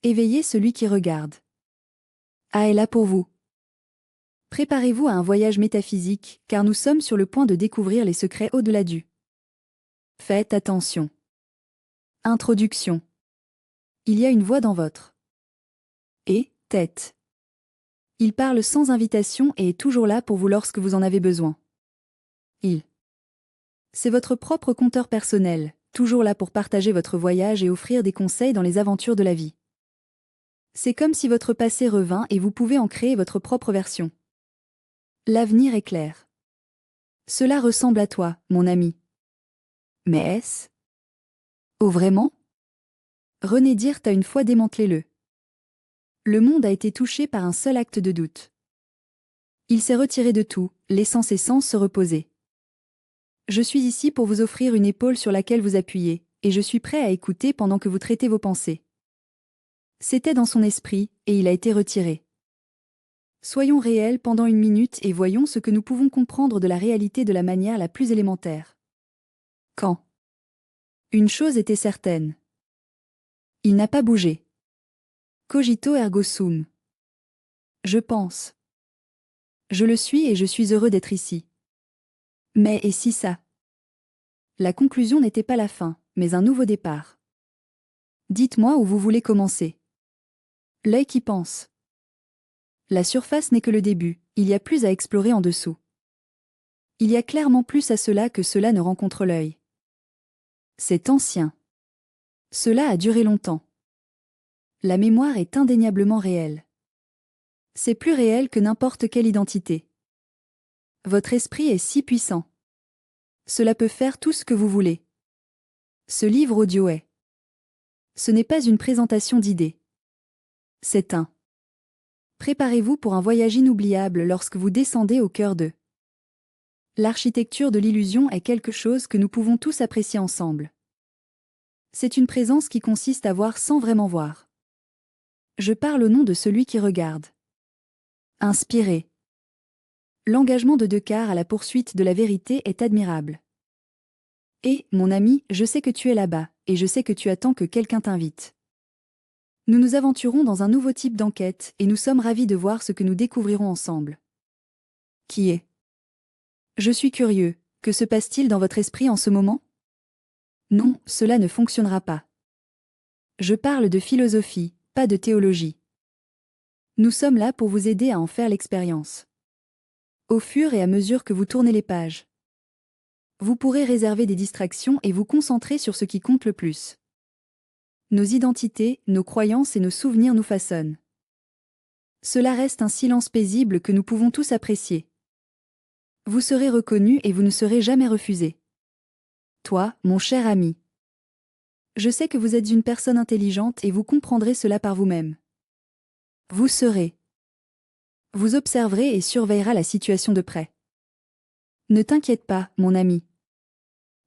Éveillez celui qui regarde. A est là pour vous. Préparez-vous à un voyage métaphysique, car nous sommes sur le point de découvrir les secrets au-delà du. Faites attention. Introduction. Il y a une voix dans votre tête. Il parle sans invitation et est toujours là pour vous lorsque vous en avez besoin. C'est votre propre conteur personnel, toujours là pour partager votre voyage et offrir des conseils dans les aventures de la vie. C'est comme si votre passé revint et vous pouvez en créer votre propre version. L'avenir est clair. Cela ressemble à toi, mon ami. Mais est-ce? Oh vraiment? René Dirth a une fois démantelé le monde a été touché par un seul acte de doute. Il s'est retiré de tout, laissant ses sens se reposer. Je suis ici pour vous offrir une épaule sur laquelle vous appuyer, et je suis prêt à écouter pendant que vous traitez vos pensées. C'était dans son esprit, et il a été retiré. Soyons réels pendant une minute et voyons ce que nous pouvons comprendre de la réalité de la manière la plus élémentaire. Quand une chose était certaine. Il n'a pas bougé. Cogito ergo sum. Je pense. Je le suis et je suis heureux d'être ici. Mais et si ça? La conclusion n'était pas la fin, mais un nouveau départ. Dites-moi où vous voulez commencer. L'œil qui pense. La surface n'est que le début, il y a plus à explorer en dessous. Il y a clairement plus à cela que cela ne rencontre l'œil. C'est ancien. Cela a duré longtemps. La mémoire est indéniablement réelle. C'est plus réel que n'importe quelle identité. Votre esprit est si puissant. Cela peut faire tout ce que vous voulez. Ce livre audio est. Ce n'est pas une présentation d'idées. C'est un. Préparez-vous pour un voyage inoubliable lorsque vous descendez au cœur de. L'architecture de l'illusion est quelque chose que nous pouvons tous apprécier ensemble. C'est une présence qui consiste à voir sans vraiment voir. Je parle au nom de celui qui regarde. Inspiré. L'engagement de Descartes à la poursuite de la vérité est admirable. Et, mon ami, je sais que tu es là-bas, et je sais que tu attends que quelqu'un t'invite. Nous nous aventurons dans un nouveau type d'enquête, et nous sommes ravis de voir ce que nous découvrirons ensemble. Qui est? Je suis curieux, que se passe-t-il dans votre esprit en ce moment? Non, cela ne fonctionnera pas. Je parle de philosophie, pas de théologie. Nous sommes là pour vous aider à en faire l'expérience. Au fur et à mesure que vous tournez les pages, vous pourrez réserver des distractions et vous concentrer sur ce qui compte le plus. Nos identités, nos croyances et nos souvenirs nous façonnent. Cela reste un silence paisible que nous pouvons tous apprécier. Vous serez reconnu et vous ne serez jamais refusé. Toi, mon cher ami. Je sais que vous êtes une personne intelligente et vous comprendrez cela par vous-même. Vous serez. Vous observerez et surveillera la situation de près. Ne t'inquiète pas, mon ami.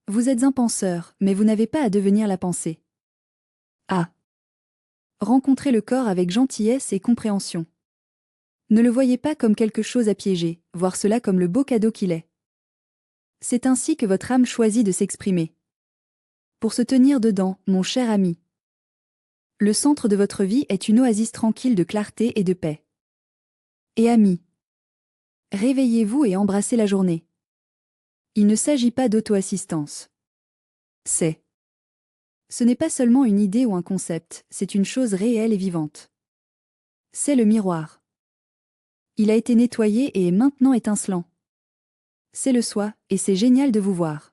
Vous êtes un penseur, mais vous n'avez pas à devenir la pensée. Ah. Rencontrez le corps avec gentillesse et compréhension. Ne le voyez pas comme quelque chose à piéger, voir cela comme le beau cadeau qu'il est. C'est ainsi que votre âme choisit de s'exprimer. Pour se tenir dedans, mon cher ami. Le centre de votre vie est une oasis tranquille de clarté et de paix. Et ami. Réveillez-vous et embrassez la journée. Il ne s'agit pas d'auto-assistance. Ce n'est pas seulement une idée ou un concept, c'est une chose réelle et vivante. C'est le miroir. Il a été nettoyé et est maintenant étincelant. C'est le soi, et c'est génial de vous voir.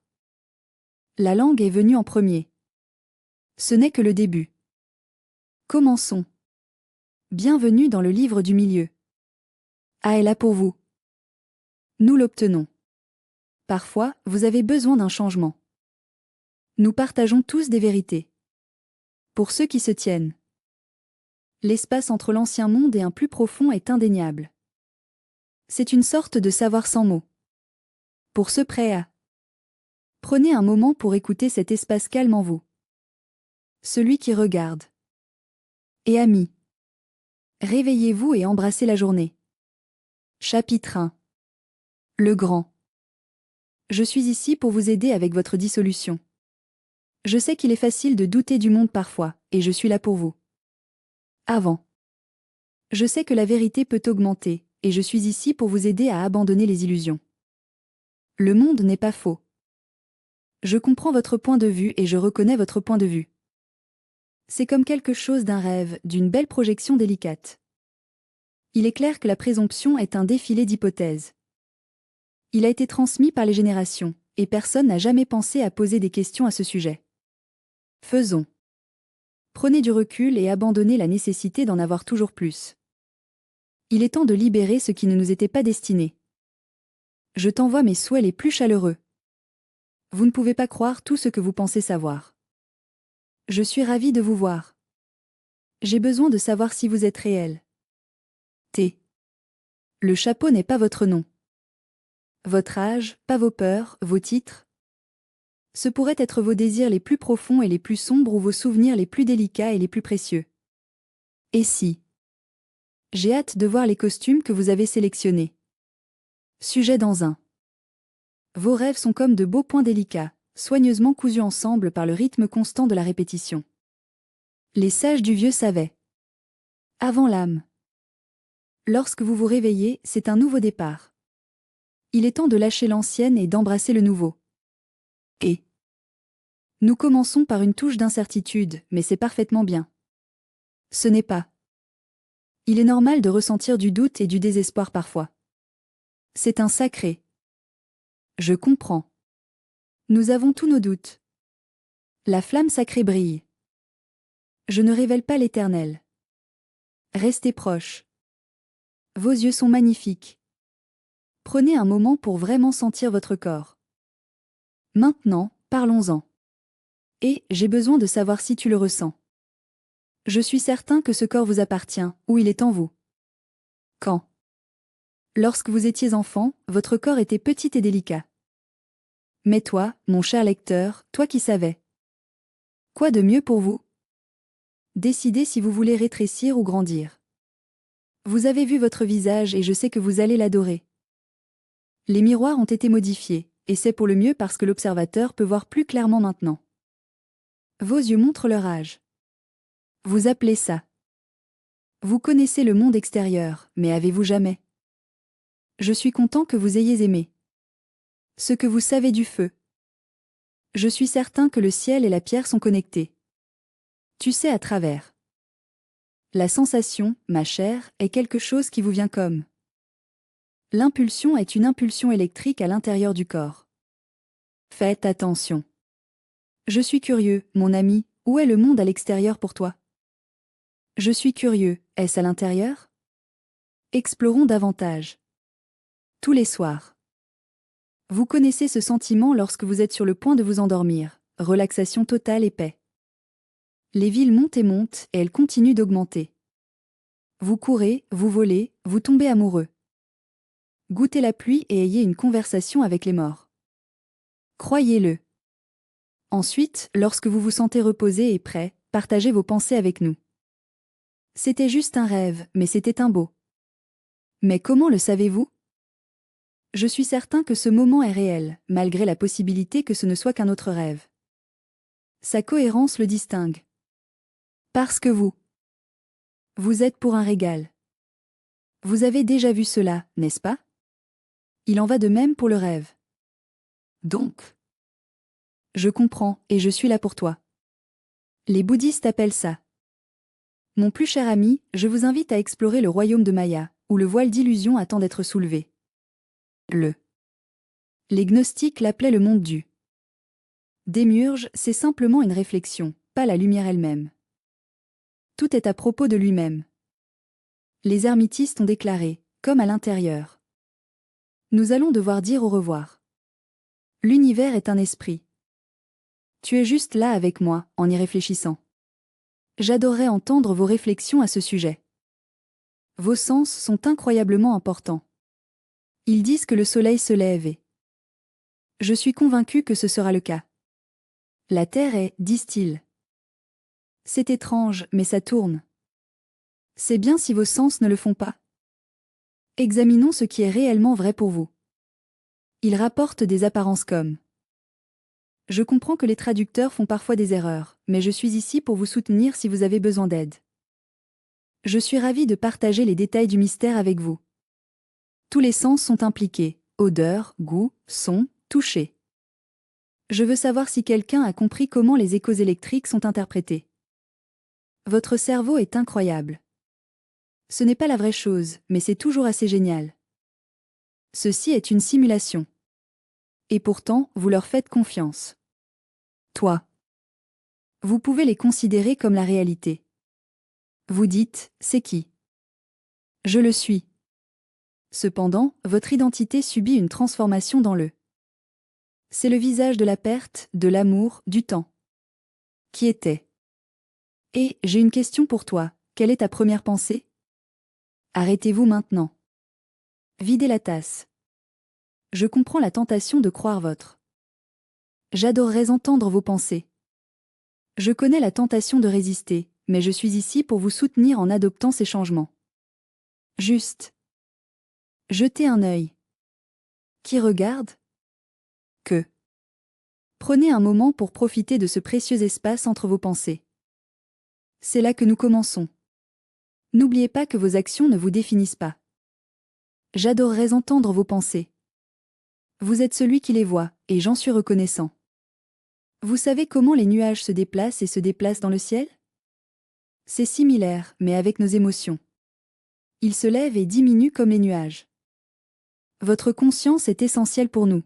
La langue est venue en premier. Ce n'est que le début. Commençons. Bienvenue dans le livre du milieu. A est là pour vous. Nous l'obtenons. Parfois, vous avez besoin d'un changement. Nous partageons tous des vérités. Pour ceux qui se tiennent. L'espace entre l'ancien monde et un plus profond est indéniable. C'est une sorte de savoir sans mots. Pour ceux prêts à. Prenez un moment pour écouter cet espace calme en vous. Celui qui regarde. Et ami. Réveillez-vous et embrassez la journée. Chapitre 1. Le grand. Je suis ici pour vous aider avec votre dissolution. Je sais qu'il est facile de douter du monde parfois, et je suis là pour vous. Avant. Je sais que la vérité peut augmenter, et je suis ici pour vous aider à abandonner les illusions. Le monde n'est pas faux. Je comprends votre point de vue et je reconnais votre point de vue. C'est comme quelque chose d'un rêve, d'une belle projection délicate. Il est clair que la présomption est un défilé d'hypothèses. Il a été transmis par les générations, et personne n'a jamais pensé à poser des questions à ce sujet. Faisons. Prenez du recul et abandonnez la nécessité d'en avoir toujours plus. Il est temps de libérer ce qui ne nous était pas destiné. Je t'envoie mes souhaits les plus chaleureux. Vous ne pouvez pas croire tout ce que vous pensez savoir. Je suis ravie de vous voir. J'ai besoin de savoir si vous êtes réel. T. Le chapeau n'est pas votre nom. Votre âge, pas vos peurs, vos titres. Ce pourraient être vos désirs les plus profonds et les plus sombres ou vos souvenirs les plus délicats et les plus précieux. Et si? J'ai hâte de voir les costumes que vous avez sélectionnés. Sujet dans un. Vos rêves sont comme de beaux points délicats, soigneusement cousus ensemble par le rythme constant de la répétition. Les sages du vieux savaient. Avant l'âme. Lorsque vous vous réveillez, c'est un nouveau départ. Il est temps de lâcher l'ancienne et d'embrasser le nouveau. Et nous commençons par une touche d'incertitude, mais c'est parfaitement bien. Ce n'est pas. Il est normal de ressentir du doute et du désespoir parfois. C'est un sacré. Je comprends. Nous avons tous nos doutes. La flamme sacrée brille. Je ne révèle pas l'Éternel. Restez proches. Vos yeux sont magnifiques. Prenez un moment pour vraiment sentir votre corps. Maintenant, parlons-en. Et j'ai besoin de savoir si tu le ressens. Je suis certain que ce corps vous appartient, ou il est en vous. Quand? Lorsque vous étiez enfant, votre corps était petit et délicat. Mais toi, mon cher lecteur, toi qui savais. Quoi de mieux pour vous? Décidez si vous voulez rétrécir ou grandir. Vous avez vu votre visage et je sais que vous allez l'adorer. Les miroirs ont été modifiés, et c'est pour le mieux parce que l'observateur peut voir plus clairement maintenant. Vos yeux montrent leur âge. Vous appelez ça. Vous connaissez le monde extérieur, mais avez-vous jamais? Je suis content que vous ayez aimé. Ce que vous savez du feu. Je suis certain que le ciel et la pierre sont connectés. Tu sais à travers. La sensation, ma chère, est quelque chose qui vous vient comme. L'impulsion est une impulsion électrique à l'intérieur du corps. Faites attention. Je suis curieux, mon ami, où est le monde à l'extérieur pour toi? Je suis curieux, est-ce à l'intérieur? Explorons davantage. Tous les soirs. Vous connaissez ce sentiment lorsque vous êtes sur le point de vous endormir, relaxation totale et paix. Les villes montent et elles continuent d'augmenter. Vous courez, vous volez, vous tombez amoureux. Goûtez la pluie et ayez une conversation avec les morts. Croyez-le. Ensuite, lorsque vous vous sentez reposé et prêt, partagez vos pensées avec nous. C'était juste un rêve, mais c'était un beau. Mais comment le savez-vous? Je suis certain que ce moment est réel, malgré la possibilité que ce ne soit qu'un autre rêve. Sa cohérence le distingue. Parce que vous êtes pour un régal. Vous avez déjà vu cela, n'est-ce pas? Il en va de même pour le rêve. Donc. Je comprends, et je suis là pour toi. Les bouddhistes appellent ça. Mon plus cher ami, je vous invite à explorer le royaume de Maya, où le voile d'illusion attend d'être soulevé. Les gnostiques l'appelaient le monde du. Démiurge, c'est simplement une réflexion, pas la lumière elle-même. Tout est à propos de lui-même. Les hermétistes ont déclaré, comme à l'intérieur. Nous allons devoir dire au revoir. L'univers est un esprit. Tu es juste là avec moi, en y réfléchissant. J'adorerais entendre vos réflexions à ce sujet. Vos sens sont incroyablement importants. Ils disent que le soleil se lève et... Je suis convaincu que ce sera le cas. La Terre est, disent-ils. C'est étrange, mais ça tourne. C'est bien si vos sens ne le font pas. Examinons ce qui est réellement vrai pour vous. Ils rapportent des apparences comme. Je comprends que les traducteurs font parfois des erreurs, mais je suis ici pour vous soutenir si vous avez besoin d'aide. Je suis ravie de partager les détails du mystère avec vous. Tous les sens sont impliqués, odeur, goût, son, toucher. Je veux savoir si quelqu'un a compris comment les échos électriques sont interprétés. Votre cerveau est incroyable. Ce n'est pas la vraie chose, mais c'est toujours assez génial. Ceci est une simulation. Et pourtant, vous leur faites confiance. Toi. Vous pouvez les considérer comme la réalité. Vous dites, c'est qui? Je le suis. Cependant, votre identité subit une transformation dans le. C'est le visage de la perte, de l'amour, du temps. Qui était? Et, j'ai une question pour toi, quelle est ta première pensée? Arrêtez-vous maintenant. Videz la tasse. Je comprends la tentation de croire votre. J'adorerais entendre vos pensées. Je connais la tentation de résister, mais je suis ici pour vous soutenir en adoptant ces changements. Juste. Jetez un œil. Qui regarde? Que. Prenez un moment pour profiter de ce précieux espace entre vos pensées. C'est là que nous commençons. N'oubliez pas que vos actions ne vous définissent pas. J'adorerais entendre vos pensées. Vous êtes celui qui les voit, et j'en suis reconnaissant. Vous savez comment les nuages se déplacent et se déplacent dans le ciel? C'est similaire, mais avec nos émotions. Ils se lèvent et diminuent comme les nuages. Votre conscience est essentielle pour nous.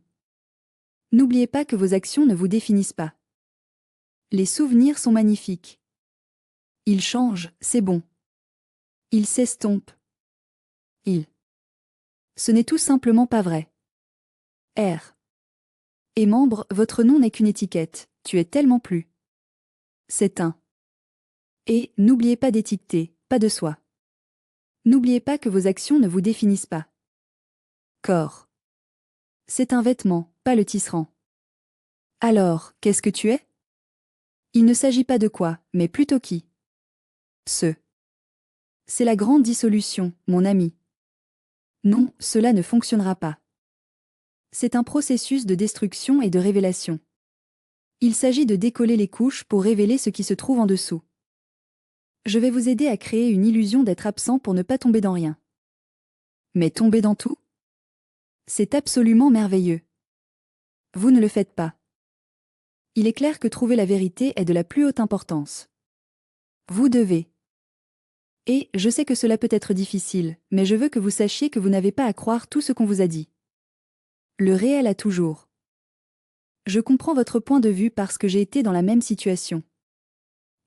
N'oubliez pas que vos actions ne vous définissent pas. Les souvenirs sont magnifiques. Ils changent, c'est bon. Ils s'estompent. Ils. Ce n'est tout simplement pas vrai. R. Et membre, votre nom n'est qu'une étiquette, tu es tellement plus. C'est un. Et, n'oubliez pas d'étiqueter, pas de soi. N'oubliez pas que vos actions ne vous définissent pas. Corps. C'est un vêtement, pas le tisserand. Alors, qu'est-ce que tu es? Il ne s'agit pas de quoi, mais plutôt qui. Ce. C'est la grande dissolution, mon ami. Non, cela ne fonctionnera pas. C'est un processus de destruction et de révélation. Il s'agit de décoller les couches pour révéler ce qui se trouve en dessous. Je vais vous aider à créer une illusion d'être absent pour ne pas tomber dans rien. Mais tomber dans tout? C'est absolument merveilleux. Vous ne le faites pas. Il est clair que trouver la vérité est de la plus haute importance. Vous devez. Et, je sais que cela peut être difficile, mais je veux que vous sachiez que vous n'avez pas à croire tout ce qu'on vous a dit. Le réel a toujours. Je comprends votre point de vue parce que j'ai été dans la même situation.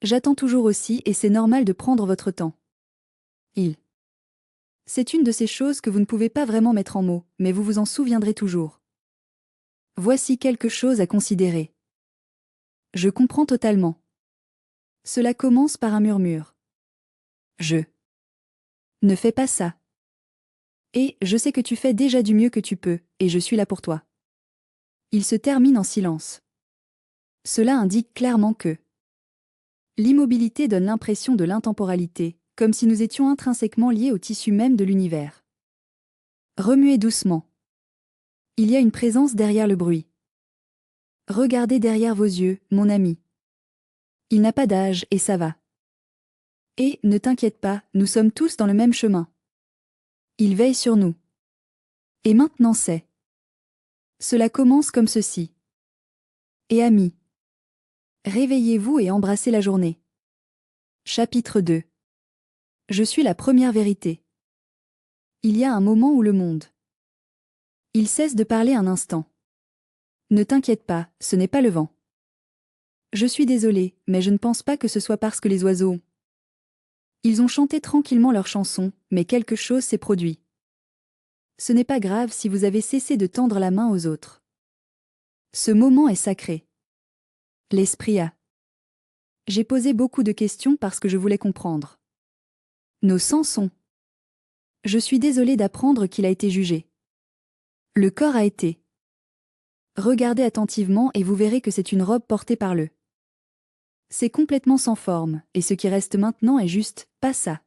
J'attends toujours aussi et c'est normal de prendre votre temps. C'est une de ces choses que vous ne pouvez pas vraiment mettre en mots, mais vous vous en souviendrez toujours. Voici quelque chose à considérer. Je comprends totalement. Cela commence par un murmure. Je. Ne fais pas ça. Et, je sais que tu fais déjà du mieux que tu peux, et je suis là pour toi. Il se termine en silence. Cela indique clairement que l'immobilité donne l'impression de l'intemporalité, comme si nous étions intrinsèquement liés au tissu même de l'univers. Remuez doucement. Il y a une présence derrière le bruit. Regardez derrière vos yeux, mon ami. Il n'a pas d'âge et ça va. Et, ne t'inquiète pas, nous sommes tous dans le même chemin. Il veille sur nous. Et maintenant c'est. Cela commence comme ceci. Et amis. Réveillez-vous et embrassez la journée. Chapitre 2. Je suis la première vérité. Il y a un moment où le monde. Il cesse de parler un instant. Ne t'inquiète pas, ce n'est pas le vent. Je suis désolée, mais je ne pense pas que ce soit parce que les oiseaux. Ils ont chanté tranquillement leur chanson, mais quelque chose s'est produit. Ce n'est pas grave si vous avez cessé de tendre la main aux autres. Ce moment est sacré. L'esprit a. J'ai posé beaucoup de questions parce que je voulais comprendre. Nos sens sont. Je suis désolée d'apprendre qu'il a été jugé. Le corps a été. Regardez attentivement et vous verrez que c'est une robe portée par le. C'est complètement sans forme, et ce qui reste maintenant est juste, pas ça.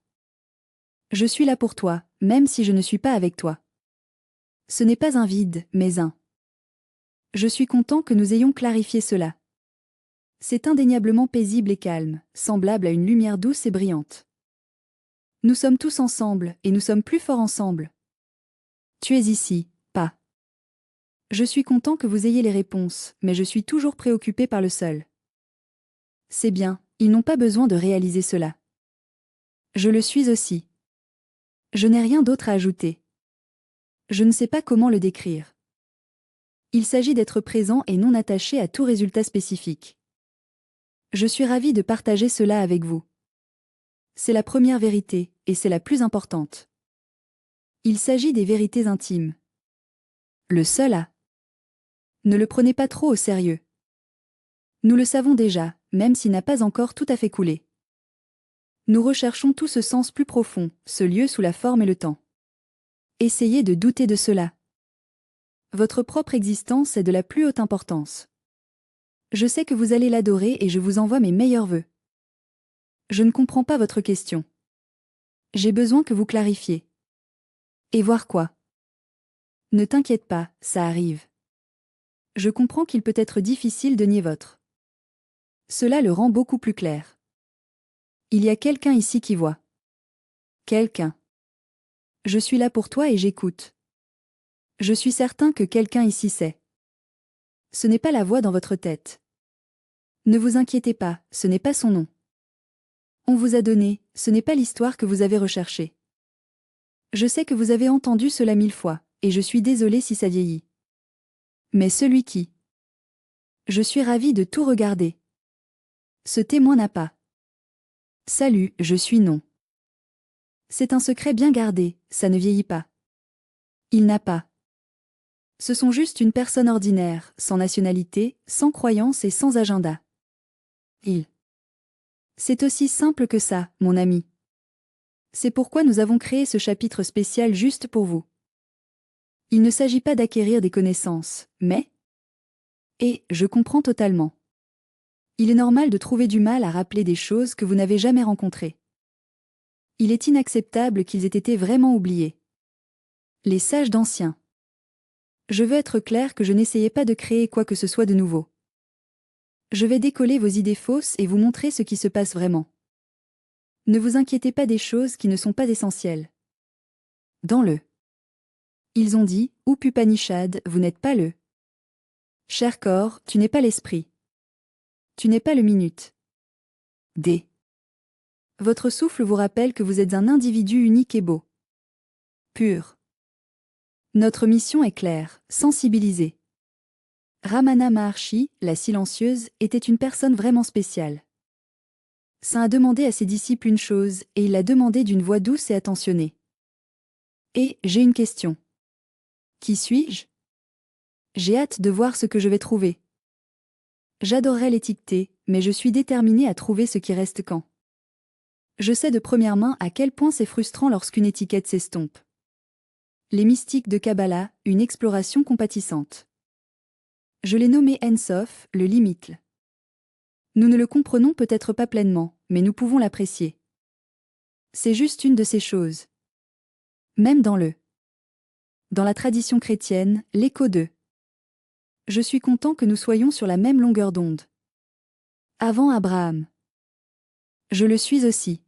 Je suis là pour toi, même si je ne suis pas avec toi. Ce n'est pas un vide, mais un. Je suis content que nous ayons clarifié cela. C'est indéniablement paisible et calme, semblable à une lumière douce et brillante. Nous sommes tous ensemble, et nous sommes plus forts ensemble. Tu es ici, pas. Je suis content que vous ayez les réponses, mais je suis toujours préoccupé par le seul. C'est bien, ils n'ont pas besoin de réaliser cela. Je le suis aussi. Je n'ai rien d'autre à ajouter. Je ne sais pas comment le décrire. Il s'agit d'être présent et non attaché à tout résultat spécifique. Je suis ravi de partager cela avec vous. C'est la première vérité, et c'est la plus importante. Il s'agit des vérités intimes. Le seul a. Ne le prenez pas trop au sérieux. Nous le savons déjà, même s'il n'a pas encore tout à fait coulé. Nous recherchons tout ce sens plus profond, ce lieu sous la forme et le temps. Essayez de douter de cela. Votre propre existence est de la plus haute importance. Je sais que vous allez l'adorer et je vous envoie mes meilleurs vœux. Je ne comprends pas votre question. J'ai besoin que vous clarifiez. Et voir quoi? Ne t'inquiète pas, ça arrive. Je comprends qu'il peut être difficile de nier votre. Cela le rend beaucoup plus clair. Il y a quelqu'un ici qui voit. Quelqu'un. Je suis là pour toi et j'écoute. Je suis certain que quelqu'un ici sait. Ce n'est pas la voix dans votre tête. Ne vous inquiétez pas, ce n'est pas son nom. On vous a donné, ce n'est pas l'histoire que vous avez recherchée. Je sais que vous avez entendu cela 1000 fois, et je suis désolé si ça vieillit. Mais celui qui. Je suis ravi de tout regarder. Ce témoin n'a pas. Salut, je suis non. C'est un secret bien gardé, ça ne vieillit pas. Il n'a pas. Ce sont juste une personne ordinaire, sans nationalité, sans croyance et sans agenda. Il. C'est aussi simple que ça, mon ami. C'est pourquoi nous avons créé ce chapitre spécial juste pour vous. Il ne s'agit pas d'acquérir des connaissances, mais... Et je comprends totalement. Il est normal de trouver du mal à rappeler des choses que vous n'avez jamais rencontrées. Il est inacceptable qu'ils aient été vraiment oubliés. Les sages d'anciens. Je veux être clair que je n'essayais pas de créer quoi que ce soit de nouveau. Je vais décoller vos idées fausses et vous montrer ce qui se passe vraiment. Ne vous inquiétez pas des choses qui ne sont pas essentielles. Dans le. Ils ont dit, Upanishad, vous n'êtes pas le. Cher corps, tu n'es pas l'esprit. Tu n'es pas le minute. D. Votre souffle vous rappelle que vous êtes un individu unique et beau. Pur. Notre mission est claire, sensibiliser. Ramana Maharshi, la silencieuse, était une personne vraiment spéciale. Saint a demandé à ses disciples une chose, et il l'a demandé d'une voix douce et attentionnée. Et, j'ai une question. Qui suis-je? J'ai hâte de voir ce que je vais trouver. J'adorerais l'étiqueter, mais je suis déterminée à trouver ce qui reste quand. Je sais de première main à quel point c'est frustrant lorsqu'une étiquette s'estompe. Les mystiques de Kabbalah, une exploration compatissante. Je l'ai nommé Ensof, le limite. Nous ne le comprenons peut-être pas pleinement, mais nous pouvons l'apprécier. C'est juste une de ces choses. Même dans la tradition chrétienne, l'écho de. Je suis content que nous soyons sur la même longueur d'onde. Avant Abraham. Je le suis aussi.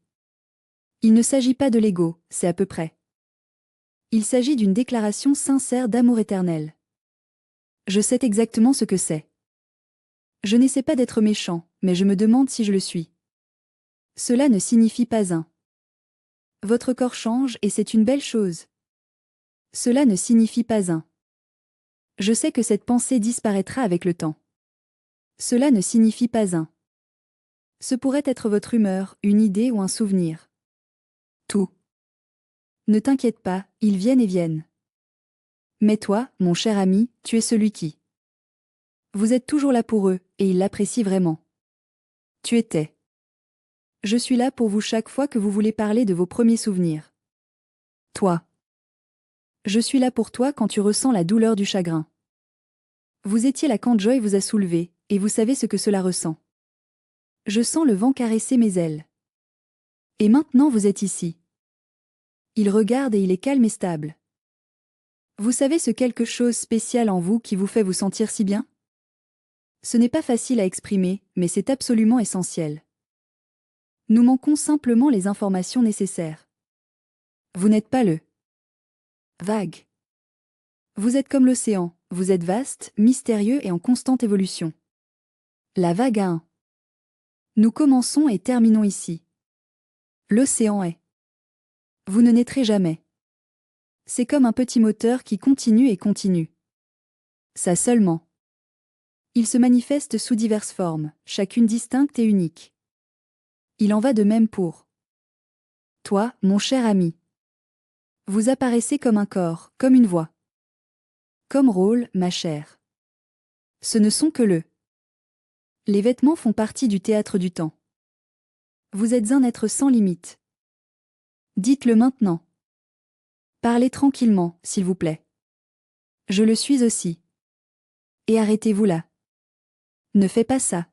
Il ne s'agit pas de l'ego, c'est à peu près. Il s'agit d'une déclaration sincère d'amour éternel. Je sais exactement ce que c'est. Je n'essaie pas d'être méchant, mais je me demande si je le suis. Cela ne signifie pas un. Votre corps change et c'est une belle chose. Cela ne signifie pas un. Je sais que cette pensée disparaîtra avec le temps. Cela ne signifie pas un. Ce pourrait être votre humeur, une idée ou un souvenir. Tout. Ne t'inquiète pas, ils viennent et viennent. Mais toi, mon cher ami, tu es celui qui. Vous êtes toujours là pour eux, et ils l'apprécient vraiment. Tu étais. Je suis là pour vous chaque fois que vous voulez parler de vos premiers souvenirs. Toi. Je suis là pour toi quand tu ressens la douleur du chagrin. Vous étiez là quand Joy vous a soulevé, et vous savez ce que cela ressent. Je sens le vent caresser mes ailes. Et maintenant vous êtes ici. Il regarde et il est calme et stable. Vous savez ce quelque chose spécial en vous qui vous fait vous sentir si bien? Ce n'est pas facile à exprimer, mais c'est absolument essentiel. Nous manquons simplement les informations nécessaires. Vous n'êtes pas le vague. Vous êtes comme l'océan, vous êtes vaste, mystérieux et en constante évolution. La vague a un. Nous commençons et terminons ici. L'océan est. Vous ne naîtrez jamais. C'est comme un petit moteur qui continue et continue. Ça seulement. Il se manifeste sous diverses formes, chacune distincte et unique. Il en va de même pour toi, mon cher ami. Vous apparaissez comme un corps, comme une voix. Comme rôle, ma chère. Ce ne sont que les vêtements font partie du théâtre du temps. Vous êtes un être sans limite. Dites-le maintenant. Parlez tranquillement, s'il vous plaît. Je le suis aussi. Et arrêtez-vous là. Ne fais pas ça.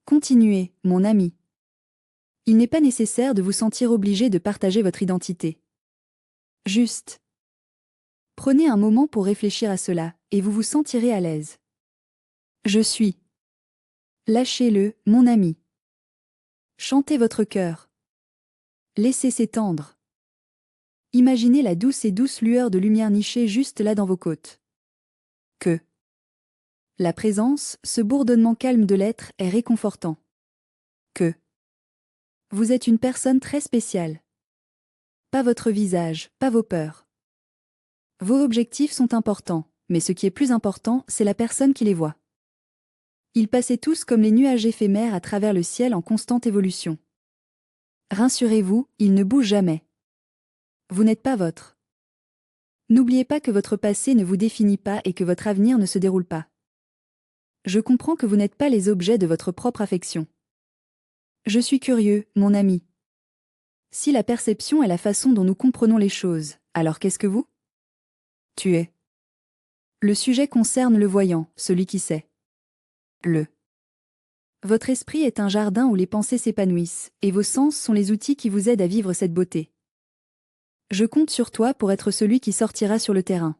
Continuez, mon ami. Il n'est pas nécessaire de vous sentir obligé de partager votre identité. Juste. Prenez un moment pour réfléchir à cela, et vous vous sentirez à l'aise. Je suis. Lâchez-le, mon ami. Chantez votre cœur. Laissez s'étendre. Imaginez la douce et douce lueur de lumière nichée juste là dans vos côtes. Que la présence, ce bourdonnement calme de l'être est réconfortant. Que vous êtes une personne très spéciale. Pas votre visage, pas vos peurs. Vos objectifs sont importants, mais ce qui est plus important, c'est la personne qui les voit. Ils passaient tous comme les nuages éphémères à travers le ciel en constante évolution. Rassurez-vous, ils ne bougent jamais. Vous n'êtes pas votre. N'oubliez pas que votre passé ne vous définit pas et que votre avenir ne se déroule pas. Je comprends que vous n'êtes pas les objets de votre propre affection. Je suis curieux, mon ami. Si la perception est la façon dont nous comprenons les choses, alors qu'est-ce que vous? Tu es. Le sujet concerne le voyant, celui qui sait. Votre esprit est un jardin où les pensées s'épanouissent, et vos sens sont les outils qui vous aident à vivre cette beauté. Je compte sur toi pour être celui qui sortira sur le terrain.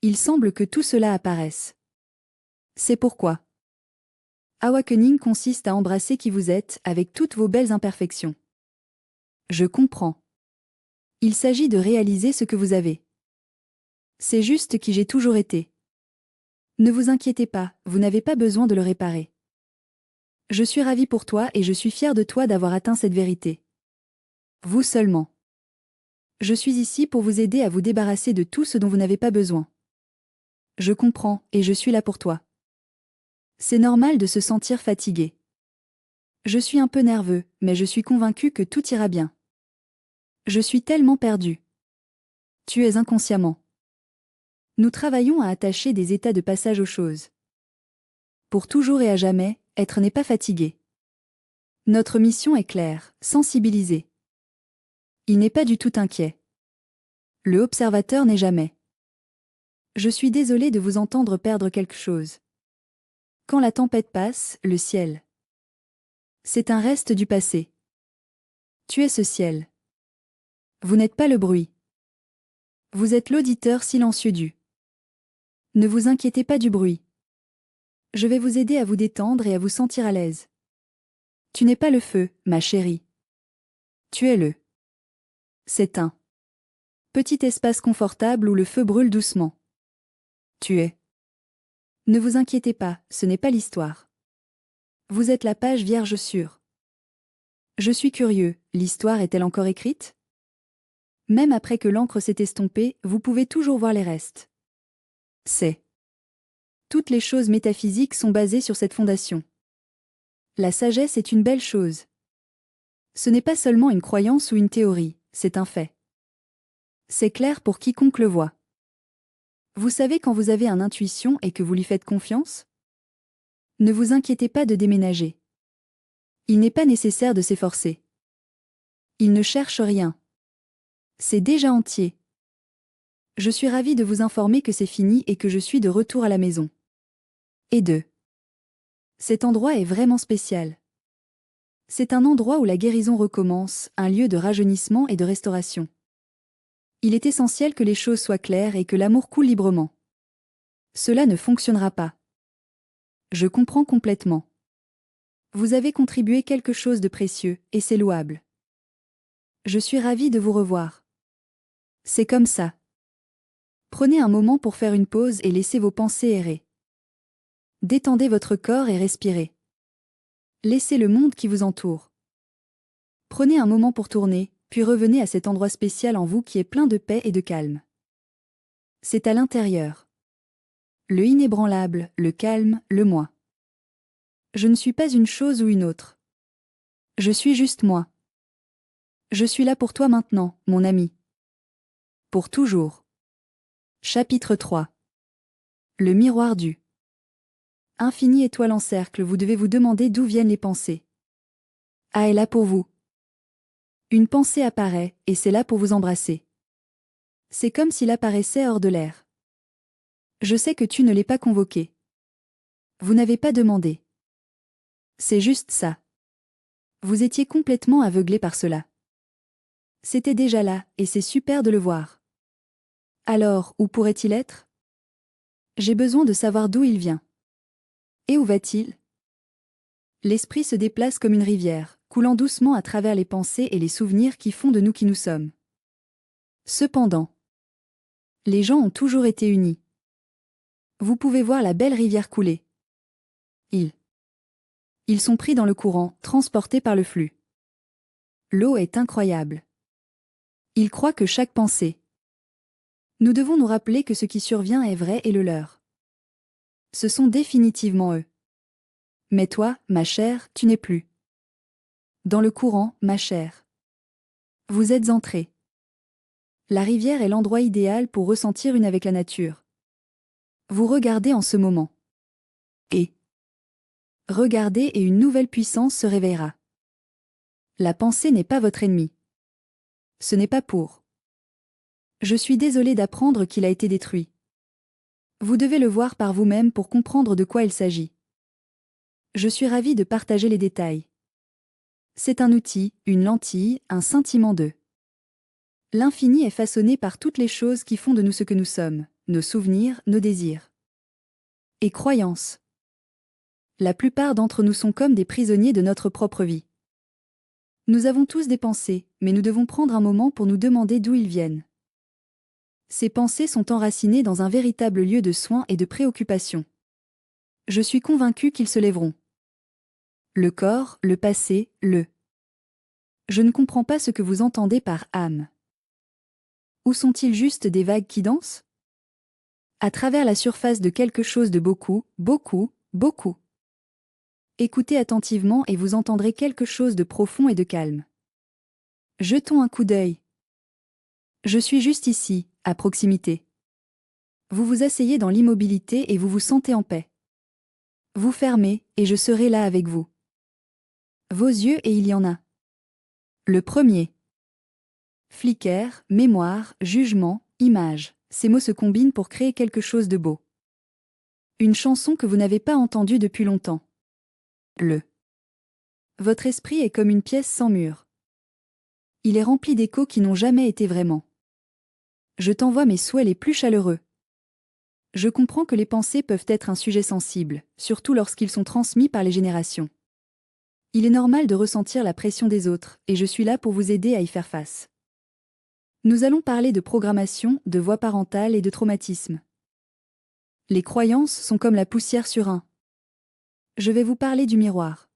Il semble que tout cela apparaisse. C'est pourquoi. Awakening consiste à embrasser qui vous êtes, avec toutes vos belles imperfections. Je comprends. Il s'agit de réaliser ce que vous avez. C'est juste qui j'ai toujours été. Ne vous inquiétez pas, vous n'avez pas besoin de le réparer. Je suis ravi pour toi et je suis fier de toi d'avoir atteint cette vérité. Vous seulement. Je suis ici pour vous aider à vous débarrasser de tout ce dont vous n'avez pas besoin. Je comprends, et je suis là pour toi. C'est normal de se sentir fatigué. Je suis un peu nerveux, mais je suis convaincu que tout ira bien. Je suis tellement perdu. Tu es inconsciemment. Nous travaillons à attacher des états de passage aux choses. Pour toujours et à jamais, être n'est pas fatigué. Notre mission est claire, sensibiliser. Il n'est pas du tout inquiet. Le observateur n'est jamais. Je suis désolé de vous entendre perdre quelque chose. Quand la tempête passe, le ciel. C'est un reste du passé. Tu es ce ciel. Vous n'êtes pas le bruit. Vous êtes l'auditeur silencieux du. Ne vous inquiétez pas du bruit. Je vais vous aider à vous détendre et à vous sentir à l'aise. Tu n'es pas le feu, ma chérie. Tu es le. C'est un petit espace confortable où le feu brûle doucement. Tu es. Ne vous inquiétez pas, ce n'est pas l'histoire. Vous êtes la page vierge sûre. Je suis curieux, l'histoire est-elle encore écrite? Même après que l'encre s'est estompée, vous pouvez toujours voir les restes. C'est. Toutes les choses métaphysiques sont basées sur cette fondation. La sagesse est une belle chose. Ce n'est pas seulement une croyance ou une théorie, c'est un fait. C'est clair pour quiconque le voit. Vous savez quand vous avez une intuition et que vous lui faites confiance? Ne vous inquiétez pas de déménager. Il n'est pas nécessaire de s'efforcer. Il ne cherche rien. C'est déjà entier. Je suis ravie de vous informer que c'est fini et que je suis de retour à la maison. Et de. Cet endroit est vraiment spécial. C'est un endroit où la guérison recommence, un lieu de rajeunissement et de restauration. Il est essentiel que les choses soient claires et que l'amour coule librement. Cela ne fonctionnera pas. Je comprends complètement. Vous avez contribué quelque chose de précieux, et c'est louable. Je suis ravie de vous revoir. C'est comme ça. Prenez un moment pour faire une pause et laissez vos pensées errer. Détendez votre corps et respirez. Laissez le monde qui vous entoure. Prenez un moment pour tourner, puis revenez à cet endroit spécial en vous qui est plein de paix et de calme. C'est à l'intérieur. Le inébranlable, le calme, le moi. Je ne suis pas une chose ou une autre. Je suis juste moi. Je suis là pour toi maintenant, mon ami. Pour toujours. Chapitre 3. Le miroir du infini étoile en cercle, vous devez vous demander d'où viennent les pensées. Ah est là pour vous. Une pensée apparaît, et c'est là pour vous embrasser. C'est comme s'il apparaissait hors de l'air. Je sais que tu ne l'es pas convoqué. Vous n'avez pas demandé. C'est juste ça. Vous étiez complètement aveuglé par cela. C'était déjà là, et c'est super de le voir. Alors, où pourrait-il être? J'ai besoin de savoir d'où il vient. Et où va-t-il? L'esprit se déplace comme une rivière, coulant doucement à travers les pensées et les souvenirs qui font de nous qui nous sommes. Cependant, les gens ont toujours été unis. Vous pouvez voir la belle rivière couler. Ils sont pris dans le courant, transportés par le flux. L'eau est incroyable. Ils croient que chaque pensée. Nous devons nous rappeler que ce qui survient est vrai et le leur. Ce sont définitivement eux. Mais toi, ma chère, tu n'es plus. Dans le courant, ma chère. Vous êtes entrés. La rivière est l'endroit idéal pour ressentir une avec la nature. Vous regardez en ce moment. Et regardez et une nouvelle puissance se réveillera. La pensée n'est pas votre ennemi. Ce n'est pas pour. Je suis désolé d'apprendre qu'il a été détruit. Vous devez le voir par vous-même pour comprendre de quoi il s'agit. Je suis ravi de partager les détails. C'est un outil, une lentille, un scintillement d'eux. L'infini est façonné par toutes les choses qui font de nous ce que nous sommes, nos souvenirs, nos désirs. Et croyances. La plupart d'entre nous sont comme des prisonniers de notre propre vie. Nous avons tous des pensées, mais nous devons prendre un moment pour nous demander d'où ils viennent. Ces pensées sont enracinées dans un véritable lieu de soins et de préoccupation. Je suis convaincu qu'ils se lèveront. Le corps, le passé, le. Je ne comprends pas ce que vous entendez par âme. Où sont-ils juste des vagues qui dansent? À travers la surface de quelque chose de beaucoup, beaucoup, beaucoup. Écoutez attentivement et vous entendrez quelque chose de profond et de calme. Jetons un coup d'œil. Je suis juste ici, à proximité. Vous vous asseyez dans l'immobilité et vous vous sentez en paix. Vous fermez, et je serai là avec vous. Vos yeux et il y en a. Le premier. Flicker, mémoire, jugement, image. Ces mots se combinent pour créer quelque chose de beau. Une chanson que vous n'avez pas entendue depuis longtemps. Le. Votre esprit est comme une pièce sans mur. Il est rempli d'échos qui n'ont jamais été vraiment. Je t'envoie mes souhaits les plus chaleureux. Je comprends que les pensées peuvent être un sujet sensible, surtout lorsqu'ils sont transmis par les générations. Il est normal de ressentir la pression des autres, et je suis là pour vous aider à y faire face. Nous allons parler de programmation, de voix parentale et de traumatisme. Les croyances sont comme la poussière sur un. Je vais vous parler du miroir.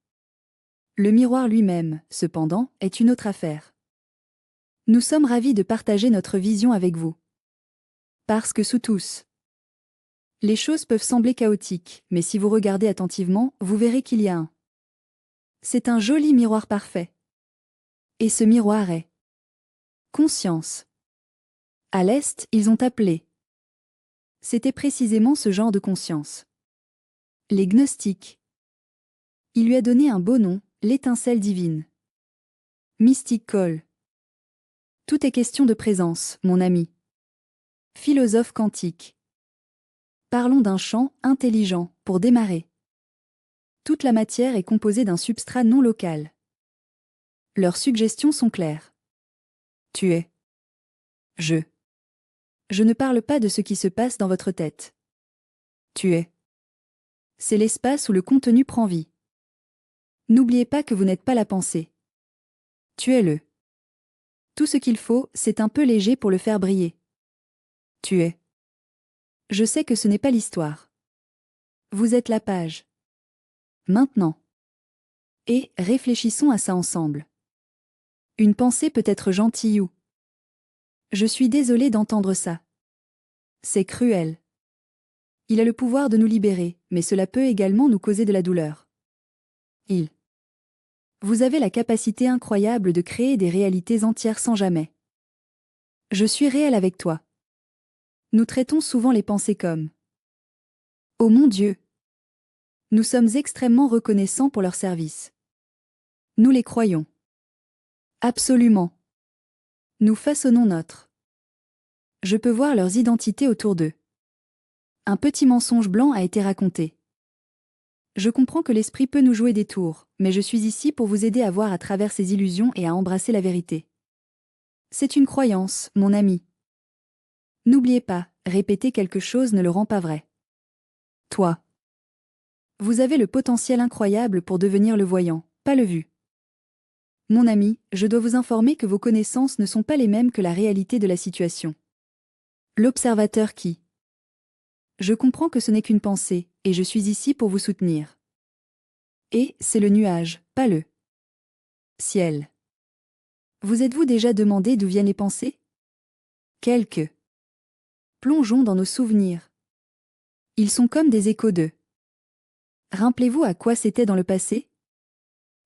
Le miroir lui-même, cependant, est une autre affaire. Nous sommes ravis de partager notre vision avec vous. Parce que sous tous, les choses peuvent sembler chaotiques, mais si vous regardez attentivement, vous verrez qu'il y a un. C'est un joli miroir parfait. Et ce miroir est conscience. À l'Est, ils ont appelé. C'était précisément ce genre de conscience. Les gnostiques. Il lui a donné un beau nom, l'étincelle divine. Mystic Call. Tout est question de présence, mon ami. Philosophe quantique. Parlons d'un champ intelligent, pour démarrer. Toute la matière est composée d'un substrat non local. Leurs suggestions sont claires. Tu es. Je. Je ne parle pas de ce qui se passe dans votre tête. Tu es. C'est l'espace où le contenu prend vie. N'oubliez pas que vous n'êtes pas la pensée. Tu es le. Tout ce qu'il faut, c'est un peu léger pour le faire briller. Tu es. Je sais que ce n'est pas l'histoire. Vous êtes la page. Maintenant. Et réfléchissons à ça ensemble. Une pensée peut être gentille ou... Je suis désolée d'entendre ça. C'est cruel. Il a le pouvoir de nous libérer, mais cela peut également nous causer de la douleur. Vous avez la capacité incroyable de créer des réalités entières sans jamais. Je suis réel avec toi. Nous traitons souvent les pensées comme oh mon Dieu! Nous sommes extrêmement reconnaissants pour leur service. Nous les croyons. Absolument. Nous façonnons notre. Je peux voir leurs identités autour d'eux. Un petit mensonge blanc a été raconté. Je comprends que l'esprit peut nous jouer des tours, mais je suis ici pour vous aider à voir à travers ces illusions et à embrasser la vérité. C'est une croyance, mon ami. N'oubliez pas, répéter quelque chose ne le rend pas vrai. Toi. Vous avez le potentiel incroyable pour devenir le voyant, pas le vu. Mon ami, je dois vous informer que vos connaissances ne sont pas les mêmes que la réalité de la situation. L'observateur qui. Je comprends que ce n'est qu'une pensée, et je suis ici pour vous soutenir. Et c'est le nuage, pas le ciel. Vous êtes-vous déjà demandé d'où viennent les pensées? Quelques. Plongeons dans nos souvenirs. Ils sont comme des échos d'eux. Rappelez-vous à quoi c'était dans le passé?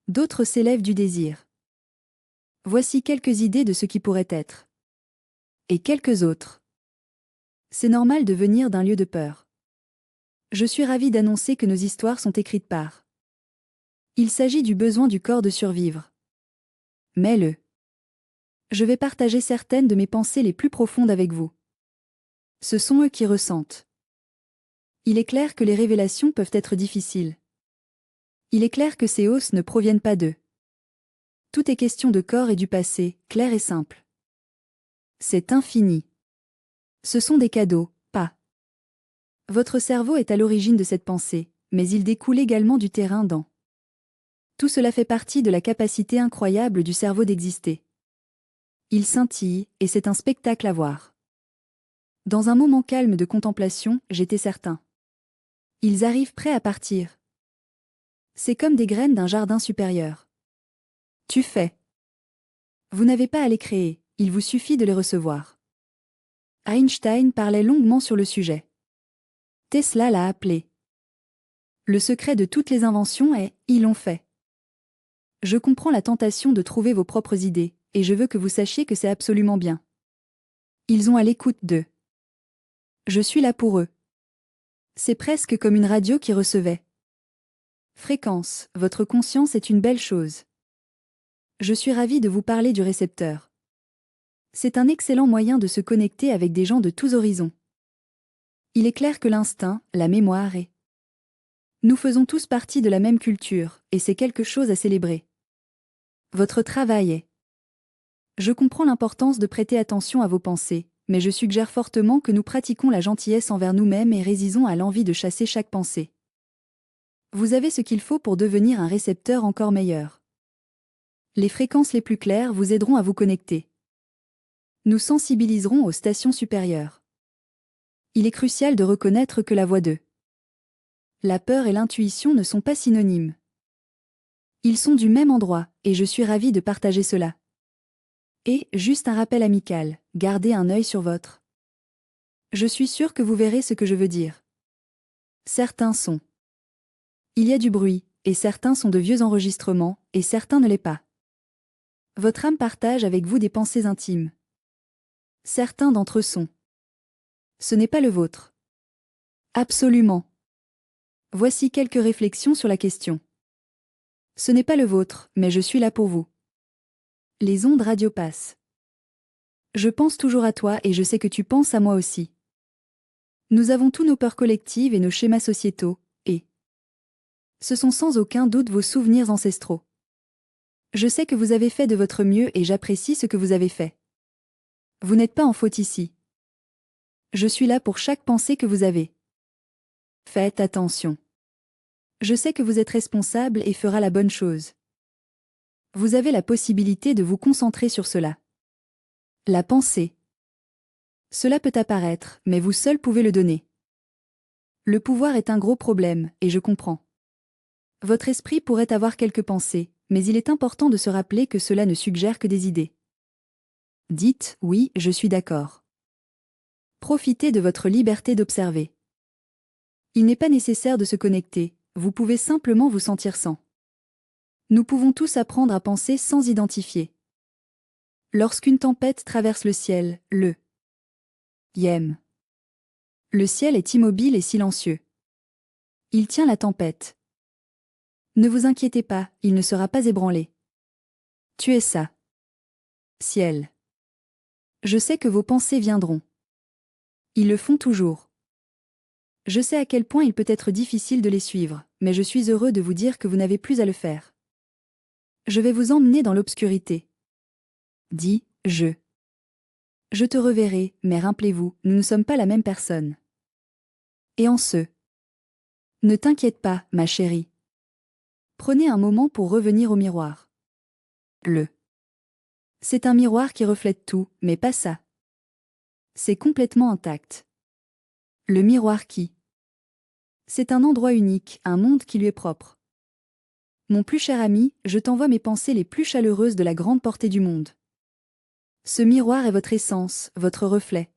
D'autres s'élèvent du désir. Voici quelques idées de ce qui pourrait être. Et quelques autres. C'est normal de venir d'un lieu de peur. Je suis ravie d'annoncer que nos histoires sont écrites par. Il s'agit du besoin du corps de survivre. Mais je vais partager certaines de mes pensées les plus profondes avec vous. Ce sont eux qui ressentent. Il est clair que les révélations peuvent être difficiles. Il est clair que ces hausses ne proviennent pas d'eux. Tout est question de corps et du passé, clair et simple. C'est infini. Ce sont des cadeaux, pas. Votre cerveau est à l'origine de cette pensée, mais il découle également du terrain dans. Tout cela fait partie de la capacité incroyable du cerveau d'exister. Il scintille, et c'est un spectacle à voir. Dans un moment calme de contemplation, j'étais certain. Ils arrivent prêts à partir. C'est comme des graines d'un jardin supérieur. Tu fais. Vous n'avez pas à les créer, il vous suffit de les recevoir. Einstein parlait longuement sur le sujet. Tesla l'a appelé. Le secret de toutes les inventions est « ils l'ont fait ». Je comprends la tentation de trouver vos propres idées, et je veux que vous sachiez que c'est absolument bien. Ils ont à l'écoute d'eux. Je suis là pour eux. C'est presque comme une radio qui recevait. Fréquence, votre conscience est une belle chose. Je suis ravie de vous parler du récepteur. C'est un excellent moyen de se connecter avec des gens de tous horizons. Il est clair que l'instinct, la mémoire et... Nous faisons tous partie de la même culture, et c'est quelque chose à célébrer. Votre travail est... Je comprends l'importance de prêter attention à vos pensées, mais je suggère fortement que nous pratiquions la gentillesse envers nous-mêmes et résisons à l'envie de chasser chaque pensée. Vous avez ce qu'il faut pour devenir un récepteur encore meilleur. Les fréquences les plus claires vous aideront à vous connecter. Nous sensibiliserons aux stations supérieures. Il est crucial de reconnaître que la voix d'eux. La peur et l'intuition ne sont pas synonymes. Ils sont du même endroit, et je suis ravie de partager cela. Et, juste un rappel amical, gardez un œil sur votre. Je suis sûre que vous verrez ce que je veux dire. Certains sont. Il y a du bruit, et certains sont de vieux enregistrements, et certains ne l'est pas. Votre âme partage avec vous des pensées intimes. Certains d'entre eux sont. Ce n'est pas le vôtre. Absolument. Voici quelques réflexions sur la question. Ce n'est pas le vôtre, mais je suis là pour vous. Les ondes radio passent. Je pense toujours à toi et je sais que tu penses à moi aussi. Nous avons tous nos peurs collectives et nos schémas sociétaux, et ce sont sans aucun doute vos souvenirs ancestraux. Je sais que vous avez fait de votre mieux et j'apprécie ce que vous avez fait. Vous n'êtes pas en faute ici. Je suis là pour chaque pensée que vous avez. Faites attention. Je sais que vous êtes responsable et fera la bonne chose. Vous avez la possibilité de vous concentrer sur cela. La pensée. Cela peut apparaître, mais vous seul pouvez le donner. Le pouvoir est un gros problème, et je comprends. Votre esprit pourrait avoir quelques pensées, mais il est important de se rappeler que cela ne suggère que des idées. Dites « oui, je suis d'accord ». Profitez de votre liberté d'observer. Il n'est pas nécessaire de se connecter, vous pouvez simplement vous sentir sans. Nous pouvons tous apprendre à penser sans identifier. Lorsqu'une tempête traverse le ciel, le Yem. Le ciel est immobile et silencieux. Il tient la tempête. Ne vous inquiétez pas, il ne sera pas ébranlé. Tu es ça. Ciel. Je sais que vos pensées viendront. Ils le font toujours. Je sais à quel point il peut être difficile de les suivre, mais je suis heureux de vous dire que vous n'avez plus à le faire. Je vais vous emmener dans l'obscurité. Dis, je. Je te reverrai, mais rappelez-vous, nous ne sommes pas la même personne. Et en ce. Ne t'inquiète pas, ma chérie. Prenez un moment pour revenir au miroir. C'est un miroir qui reflète tout, mais pas ça. C'est complètement intact. Le miroir qui. C'est un endroit unique, un monde qui lui est propre. Mon plus cher ami, je t'envoie mes pensées les plus chaleureuses de la grande portée du monde. Ce miroir est votre essence, votre reflet.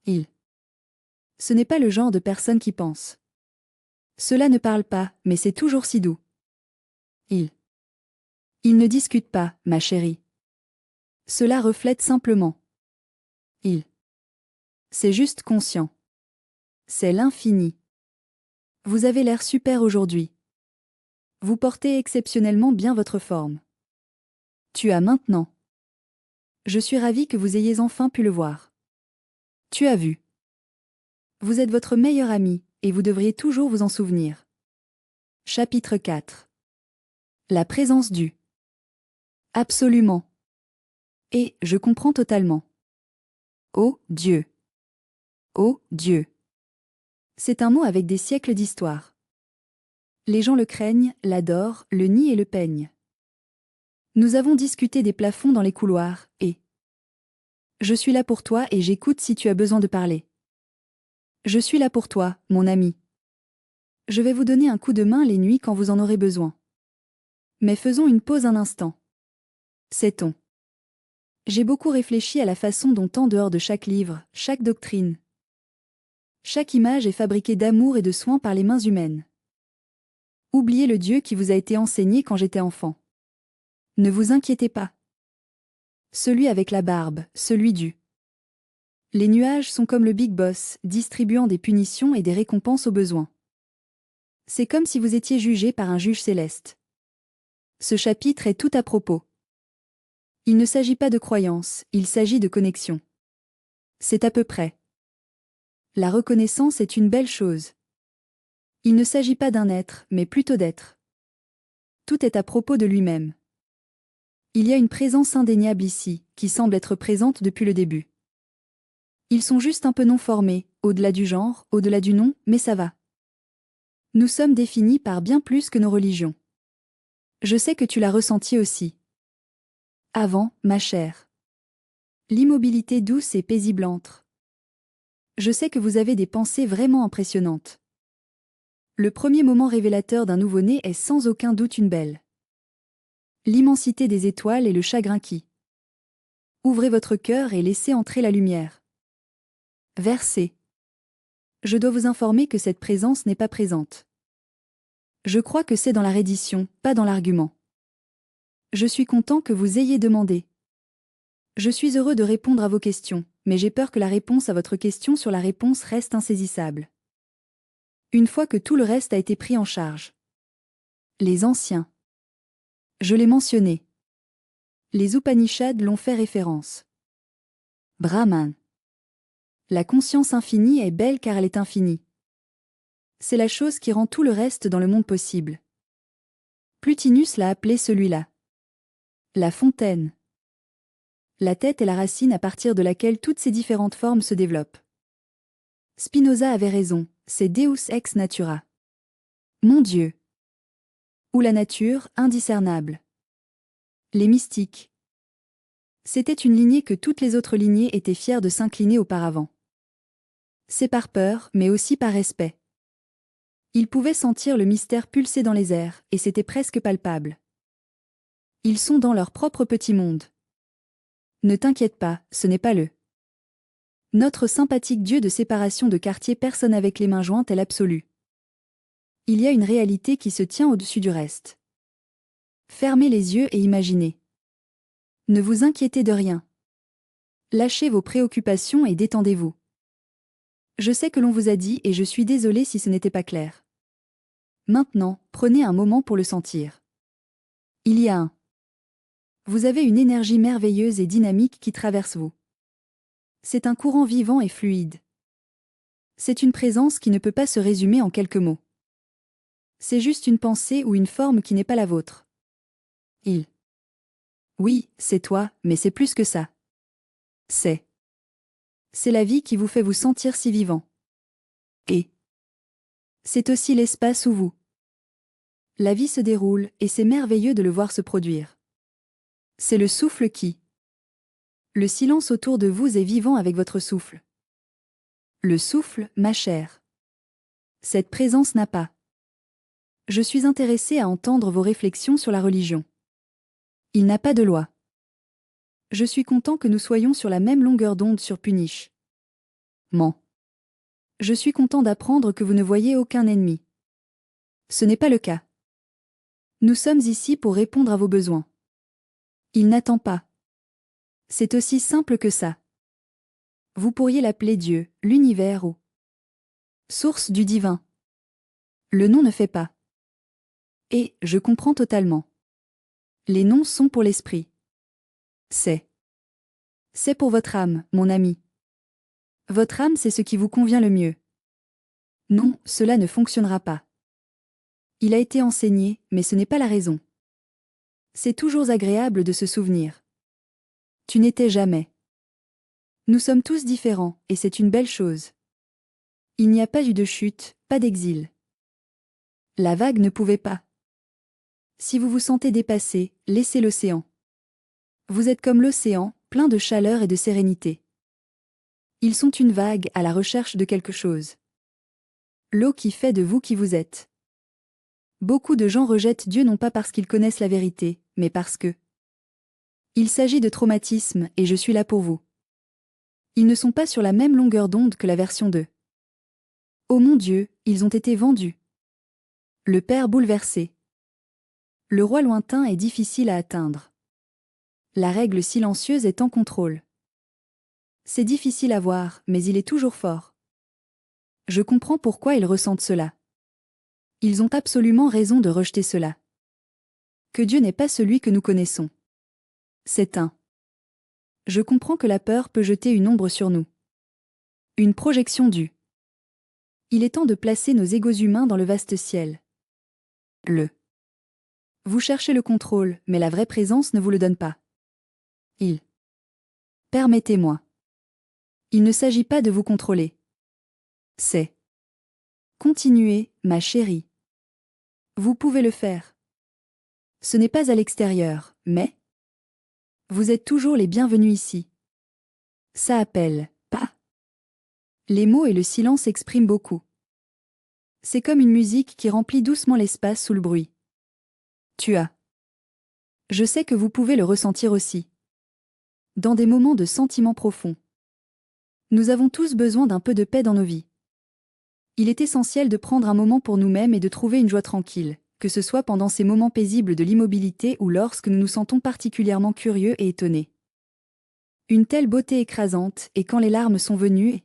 Ce n'est pas le genre de personne qui pense. Cela ne parle pas, mais c'est toujours si doux. Il ne discute pas, ma chérie. Cela reflète simplement. C'est juste conscient. C'est l'infini. Vous avez l'air super aujourd'hui. Vous portez exceptionnellement bien votre forme. Tu as maintenant. Je suis ravie que vous ayez enfin pu le voir. Tu as vu. Vous êtes votre meilleur ami, et vous devriez toujours vous en souvenir. Chapitre 4. La présence du. Absolument. Et je comprends totalement. Oh Dieu. Oh Dieu. C'est un mot avec des siècles d'histoire. Les gens le craignent, l'adorent, le nient et le peignent. Nous avons discuté des plafonds dans les couloirs, et je suis là pour toi et j'écoute si tu as besoin de parler. Je suis là pour toi, mon ami. Je vais vous donner un coup de main les nuits quand vous en aurez besoin. Mais faisons une pause un instant. Sait-on? J'ai beaucoup réfléchi à la façon dont en dehors de chaque livre, chaque doctrine, chaque image est fabriquée d'amour et de soin par les mains humaines. Oubliez le Dieu qui vous a été enseigné quand j'étais enfant. Ne vous inquiétez pas. Celui avec la barbe, celui du. Les nuages sont comme le Big Boss, distribuant des punitions et des récompenses au besoin. C'est comme si vous étiez jugé par un juge céleste. Ce chapitre est tout à propos. Il ne s'agit pas de croyance, il s'agit de connexion. C'est à peu près. La reconnaissance est une belle chose. Il ne s'agit pas d'un être, mais plutôt d'être. Tout est à propos de lui-même. Il y a une présence indéniable ici, qui semble être présente depuis le début. Ils sont juste un peu non formés, au-delà du genre, au-delà du nom, mais ça va. Nous sommes définis par bien plus que nos religions. Je sais que tu l'as ressenti aussi. Avant, ma chère. L'immobilité douce et paisible entre. Je sais que vous avez des pensées vraiment impressionnantes. Le premier moment révélateur d'un nouveau-né est sans aucun doute une belle. L'immensité des étoiles et le chagrin qui. Ouvrez votre cœur et laissez entrer la lumière. Verset. Je dois vous informer que cette présence n'est pas présente. Je crois que c'est dans la reddition, pas dans l'argument. Je suis content que vous ayez demandé. Je suis heureux de répondre à vos questions, mais j'ai peur que la réponse à votre question sur la réponse reste insaisissable. Une fois que tout le reste a été pris en charge. Les anciens. Je l'ai mentionné. Les Upanishads l'ont fait référence. Brahman. La conscience infinie est belle car elle est infinie. C'est la chose qui rend tout le reste dans le monde possible. Plotinus l'a appelé celui-là. La fontaine. La tête est la racine à partir de laquelle toutes ces différentes formes se développent. Spinoza avait raison, c'est Deus ex natura. Mon Dieu. Ou la nature, indiscernable. Les mystiques. C'était une lignée que toutes les autres lignées étaient fières de s'incliner auparavant. C'est par peur, mais aussi par respect. Ils pouvaient sentir le mystère pulser dans les airs, et c'était presque palpable. Ils sont dans leur propre petit monde. Ne t'inquiète pas, ce n'est pas le. Notre sympathique Dieu de séparation de quartier, personne avec les mains jointes est l'absolu. Il y a une réalité qui se tient au-dessus du reste. Fermez les yeux et imaginez. Ne vous inquiétez de rien. Lâchez vos préoccupations et détendez-vous. Je sais que l'on vous a dit et je suis désolée si ce n'était pas clair. Maintenant, prenez un moment pour le sentir. Il y a un. Vous avez une énergie merveilleuse et dynamique qui traverse vous. C'est un courant vivant et fluide. C'est une présence qui ne peut pas se résumer en quelques mots. C'est juste une pensée ou une forme qui n'est pas la vôtre. Il. Oui, c'est toi, mais c'est plus que ça. C'est la vie qui vous fait vous sentir si vivant. Et c'est aussi l'espace où vous. La vie se déroule, et c'est merveilleux de le voir se produire. C'est le souffle qui. Le silence autour de vous est vivant avec votre souffle. Le souffle, ma chère. Cette présence n'a pas. Je suis intéressée à entendre vos réflexions sur la religion. Il n'a pas de loi. Je suis content que nous soyons sur la même longueur d'onde sur Punish. Je suis content d'apprendre que vous ne voyez aucun ennemi. Ce n'est pas le cas. Nous sommes ici pour répondre à vos besoins. Il n'attend pas. C'est aussi simple que ça. Vous pourriez l'appeler Dieu, l'univers ou source du divin. Le nom ne fait pas. Et, je comprends totalement. Les noms sont pour l'esprit. C'est pour votre âme, mon ami. Votre âme, c'est ce qui vous convient le mieux. Non, cela ne fonctionnera pas. Il a été enseigné, mais ce n'est pas la raison. C'est toujours agréable de se souvenir. Tu n'étais jamais. Nous sommes tous différents, et c'est une belle chose. Il n'y a pas eu de chute, pas d'exil. La vague ne pouvait pas. Si vous vous sentez dépassé, laissez l'océan. Vous êtes comme l'océan, plein de chaleur et de sérénité. Ils sont une vague à la recherche de quelque chose. L'eau qui fait de vous qui vous êtes. Beaucoup de gens rejettent Dieu non pas parce qu'ils connaissent la vérité, mais parce que. Il s'agit de traumatisme et je suis là pour vous. Ils ne sont pas sur la même longueur d'onde que la version 2. Oh mon Dieu, ils ont été vendus. Le Père bouleversé. Le roi lointain est difficile à atteindre. La règle silencieuse est en contrôle. C'est difficile à voir, mais il est toujours fort. Je comprends pourquoi ils ressentent cela. Ils ont absolument raison de rejeter cela. Que Dieu n'est pas celui que nous connaissons. C'est un. Je comprends que la peur peut jeter une ombre sur nous. Une projection du. Il est temps de placer nos égos humains dans le vaste ciel. Vous cherchez le contrôle, mais la vraie présence ne vous le donne pas. Permettez-moi. Il ne s'agit pas de vous contrôler. C'est. Continuez, ma chérie. Vous pouvez le faire. Ce n'est pas à l'extérieur, mais. Vous êtes toujours les bienvenus ici. Ça appelle, pas. Les mots et le silence expriment beaucoup. C'est comme une musique qui remplit doucement l'espace sous le bruit. Tu as. Je sais que vous pouvez le ressentir aussi. Dans des moments de sentiments profonds. Nous avons tous besoin d'un peu de paix dans nos vies. Il est essentiel de prendre un moment pour nous-mêmes et de trouver une joie tranquille, que ce soit pendant ces moments paisibles de l'immobilité ou lorsque nous nous sentons particulièrement curieux et étonnés. Une telle beauté écrasante, et quand les larmes sont venues et...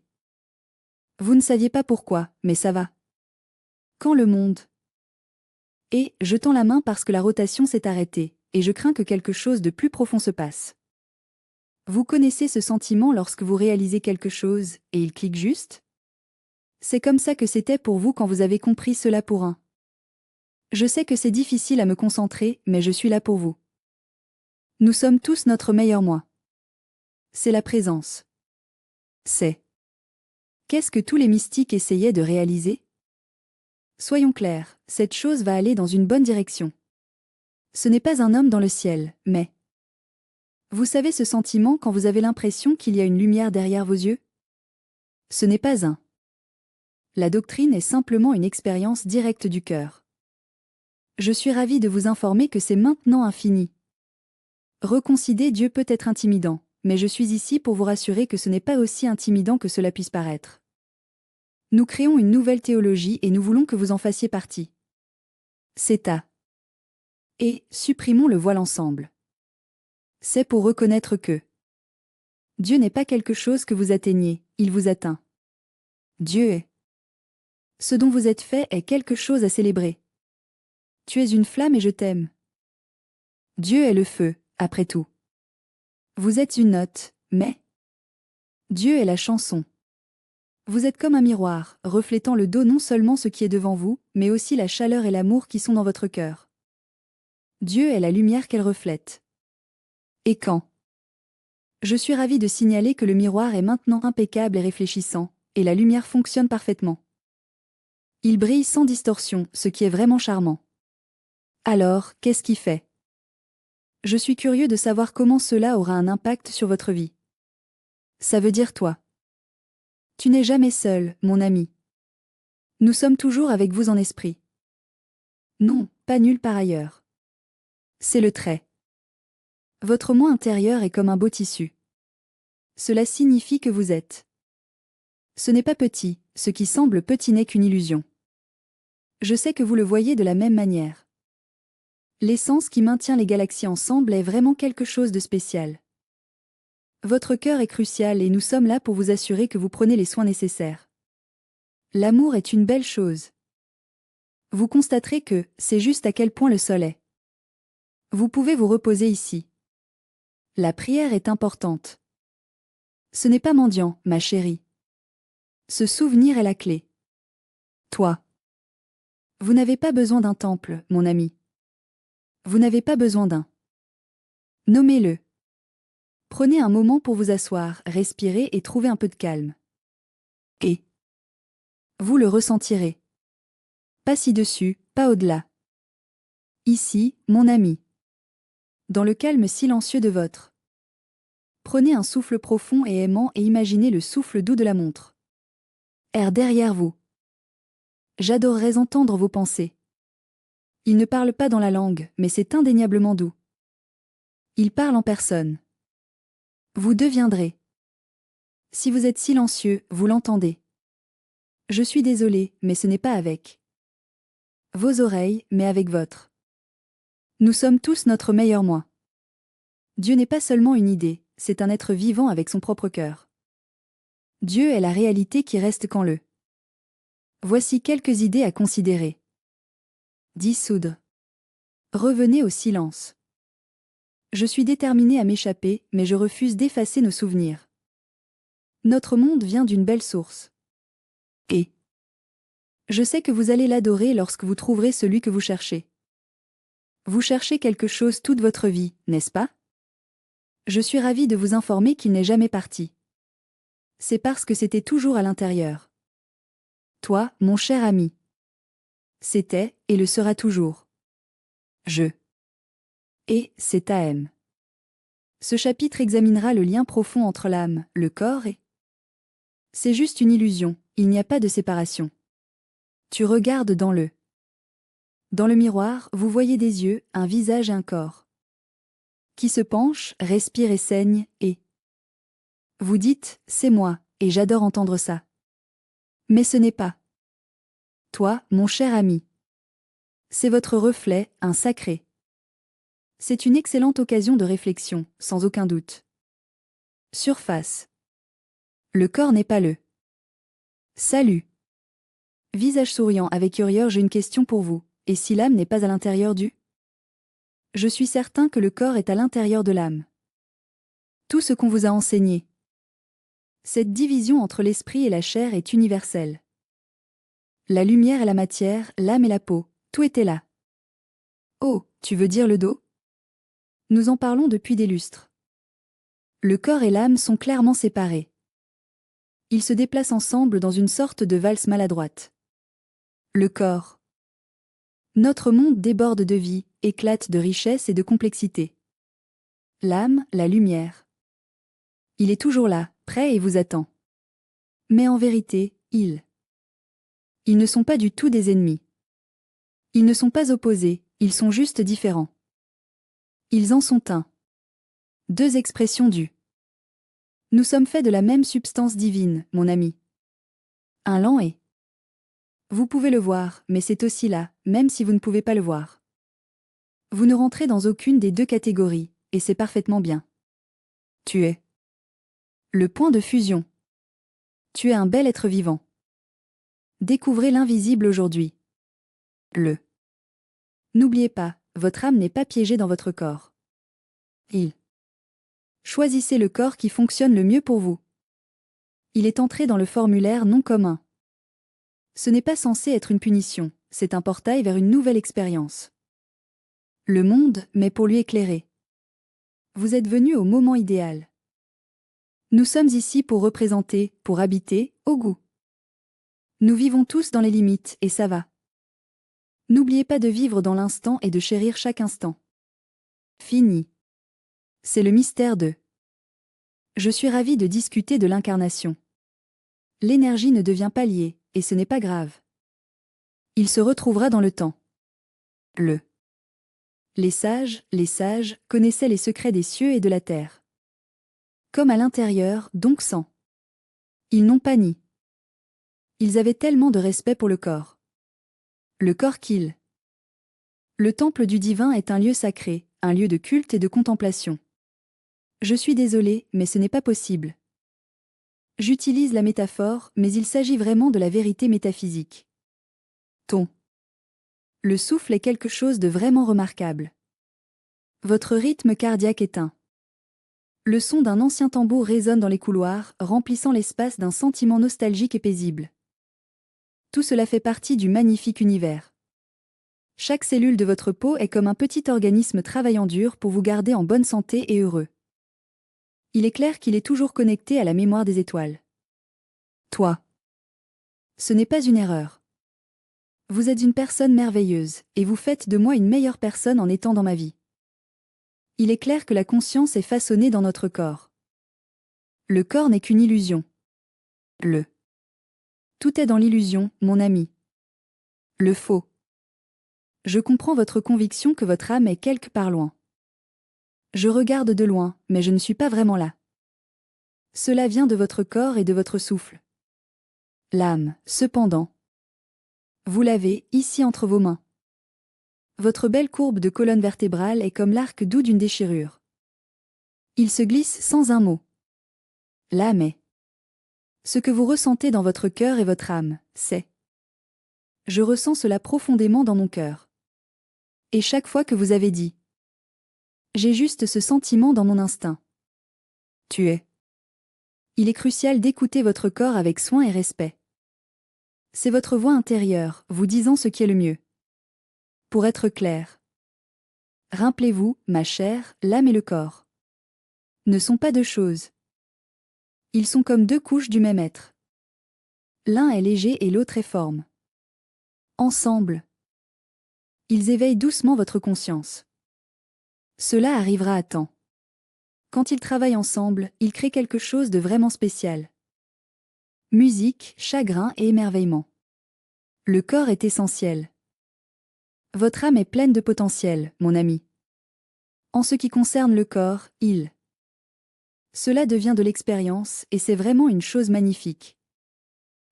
Vous ne saviez pas pourquoi, mais ça va. Quand le monde... Et, je tends la main parce que la rotation s'est arrêtée, et je crains que quelque chose de plus profond se passe. Vous connaissez ce sentiment lorsque vous réalisez quelque chose, et il clique juste? C'est comme ça que c'était pour vous quand vous avez compris cela pour un. Je sais que c'est difficile à me concentrer, mais je suis là pour vous. Nous sommes tous notre meilleur moi. C'est la présence. C'est. Qu'est-ce que tous les mystiques essayaient de réaliser? Soyons clairs, cette chose va aller dans une bonne direction. Ce n'est pas un homme dans le ciel, mais... Vous savez ce sentiment quand vous avez l'impression qu'il y a une lumière derrière vos yeux? Ce n'est pas un. La doctrine est simplement une expérience directe du cœur. Je suis ravi de vous informer que c'est maintenant infini. Reconcider Dieu peut être intimidant, mais je suis ici pour vous rassurer que ce n'est pas aussi intimidant que cela puisse paraître. Nous créons une nouvelle théologie et nous voulons que vous en fassiez partie. C'est à. Et supprimons le voile ensemble. C'est pour reconnaître que Dieu n'est pas quelque chose que vous atteignez, il vous atteint. Dieu est. Ce dont vous êtes fait est quelque chose à célébrer. Tu es une flamme et je t'aime. Dieu est le feu, après tout. Vous êtes une note, mais Dieu est la chanson. Vous êtes comme un miroir, reflétant le dos non seulement ce qui est devant vous, mais aussi la chaleur et l'amour qui sont dans votre cœur. Dieu est la lumière qu'elle reflète. Et quand? Je suis ravi de signaler que le miroir est maintenant impeccable et réfléchissant, et la lumière fonctionne parfaitement. Il brille sans distorsion, ce qui est vraiment charmant. Alors, qu'est-ce qui fait? Je suis curieux de savoir comment cela aura un impact sur votre vie. Ça veut dire toi. Tu n'es jamais seul, mon ami. Nous sommes toujours avec vous en esprit. Non, pas nulle part ailleurs. C'est le trait. Votre moi intérieur est comme un beau tissu. Cela signifie que vous êtes. Ce n'est pas petit, ce qui semble petit n'est qu'une illusion. Je sais que vous le voyez de la même manière. L'essence qui maintient les galaxies ensemble est vraiment quelque chose de spécial. Votre cœur est crucial et nous sommes là pour vous assurer que vous prenez les soins nécessaires. L'amour est une belle chose. Vous constaterez que c'est juste à quel point le sol est. Vous pouvez vous reposer ici. La prière est importante. Ce n'est pas mendiant, ma chérie. Ce souvenir est la clé. Toi. Vous n'avez pas besoin d'un temple, mon ami. Vous n'avez pas besoin d'un. Nommez-le. Prenez un moment pour vous asseoir, respirer et trouver un peu de calme. Et vous le ressentirez. Pas ci-dessus, pas au-delà. Ici, mon ami. Dans le calme silencieux de votre. Prenez un souffle profond et aimant et imaginez le souffle doux de la montre. Air derrière vous. J'adorerais entendre vos pensées. Il ne parle pas dans la langue, mais c'est indéniablement doux. Il parle en personne. Vous deviendrez. Si vous êtes silencieux, vous l'entendez. Je suis désolé, mais ce n'est pas avec vos oreilles, mais avec votre. Nous sommes tous notre meilleur moi. Dieu n'est pas seulement une idée, c'est un être vivant avec son propre cœur. Dieu est la réalité qui reste quand le. Voici quelques idées à considérer. Dissoudre. Revenez au silence. Je suis déterminé à m'échapper, mais je refuse d'effacer nos souvenirs. Notre monde vient d'une belle source. Et je sais que vous allez l'adorer lorsque vous trouverez celui que vous cherchez. Vous cherchez quelque chose toute votre vie, n'est-ce pas? Je suis ravi de vous informer qu'il n'est jamais parti. C'est parce que c'était toujours à l'intérieur. Toi, mon cher ami. C'était, et le sera toujours. Je. Et, c'est AM. Ce chapitre examinera le lien profond entre l'âme, le corps et. C'est juste une illusion, il n'y a pas de séparation. Tu regardes dans le. Dans le miroir, vous voyez des yeux, un visage et un corps. Qui se penche, respire et saigne, et. Vous dites, c'est moi, et j'adore entendre ça. Mais ce n'est pas. Toi, mon cher ami. C'est votre reflet, un sacré. C'est une excellente occasion de réflexion, sans aucun doute. Surface. Le corps n'est pas le. Salut. Visage souriant avec Urieur, j'ai une question pour vous. Et si l'âme n'est pas à l'intérieur du? Je suis certain que le corps est à l'intérieur de l'âme. Tout ce qu'on vous a enseigné. Cette division entre l'esprit et la chair est universelle. La lumière et la matière, l'âme et la peau, tout était là. Oh, tu veux dire le dos? Nous en parlons depuis des lustres. Le corps et l'âme sont clairement séparés. Ils se déplacent ensemble dans une sorte de valse maladroite. Le corps. Notre monde déborde de vie, éclate de richesse et de complexité. L'âme, la lumière. Il est toujours là, prêt et vous attend. Mais en vérité, ils ne sont pas du tout des ennemis. Ils ne sont pas opposés, ils sont juste différents. Ils en sont un. Deux expressions du. Nous sommes faits de la même substance divine, mon ami. Un lent est. Vous pouvez le voir, mais c'est aussi là, même si vous ne pouvez pas le voir. Vous ne rentrez dans aucune des deux catégories, et c'est parfaitement bien. Tu es le point de fusion. Tu es un bel être vivant. Découvrez l'invisible aujourd'hui. N'oubliez pas, votre âme n'est pas piégée dans votre corps. Choisissez le corps qui fonctionne le mieux pour vous. Il est entré dans le formulaire non commun. Ce n'est pas censé être une punition, c'est un portail vers une nouvelle expérience. Le monde, mais pour lui éclairer. Vous êtes venu au moment idéal. Nous sommes ici pour représenter, pour habiter, au goût. Nous vivons tous dans les limites, et ça va. N'oubliez pas de vivre dans l'instant et de chérir chaque instant. Fini. C'est le mystère de. Je suis ravi de discuter de l'incarnation. L'énergie ne devient pas liée, et ce n'est pas grave. Il se retrouvera dans le temps. Les sages, connaissaient les secrets des cieux et de la terre. Comme à l'intérieur, donc sans. Ils n'ont pas ni. Ils avaient tellement de respect pour le corps. Le corps qu'ils. Le temple du divin est un lieu sacré, un lieu de culte et de contemplation. Je suis désolé, mais ce n'est pas possible. J'utilise la métaphore, mais il s'agit vraiment de la vérité métaphysique. Le souffle est quelque chose de vraiment remarquable. Votre rythme cardiaque est un. Le son d'un ancien tambour résonne dans les couloirs, remplissant l'espace d'un sentiment nostalgique et paisible. Tout cela fait partie du magnifique univers. Chaque cellule de votre peau est comme un petit organisme travaillant dur pour vous garder en bonne santé et heureux. Il est clair qu'il est toujours connecté à la mémoire des étoiles. Toi. Ce n'est pas une erreur. Vous êtes une personne merveilleuse, et vous faites de moi une meilleure personne en étant dans ma vie. Il est clair que la conscience est façonnée dans notre corps. Le corps n'est qu'une illusion. Tout est dans l'illusion, mon ami. Le faux. Je comprends votre conviction que votre âme est quelque part loin. Je regarde de loin, mais je ne suis pas vraiment là. Cela vient de votre corps et de votre souffle. L'âme, cependant. Vous l'avez, ici entre vos mains. Votre belle courbe de colonne vertébrale est comme l'arc doux d'une déchirure. Il se glisse sans un mot. L'âme est. Ce que vous ressentez dans votre cœur et votre âme, c'est. Je ressens cela profondément dans mon cœur. Et chaque fois que vous avez dit. J'ai juste ce sentiment dans mon instinct. Tu es. Il est crucial d'écouter votre corps avec soin et respect. C'est votre voix intérieure, vous disant ce qui est le mieux. Pour être clair. Rappelez-vous, ma chère, l'âme et le corps ne sont pas deux choses. Ils sont comme deux couches du même être. L'un est léger et l'autre est forme. Ensemble. Ils éveillent doucement votre conscience. Cela arrivera à temps. Quand ils travaillent ensemble, ils créent quelque chose de vraiment spécial. Musique, chagrin et émerveillement. Le corps est essentiel. Votre âme est pleine de potentiel, mon ami. En ce qui concerne le corps, cela devient de l'expérience et c'est vraiment une chose magnifique.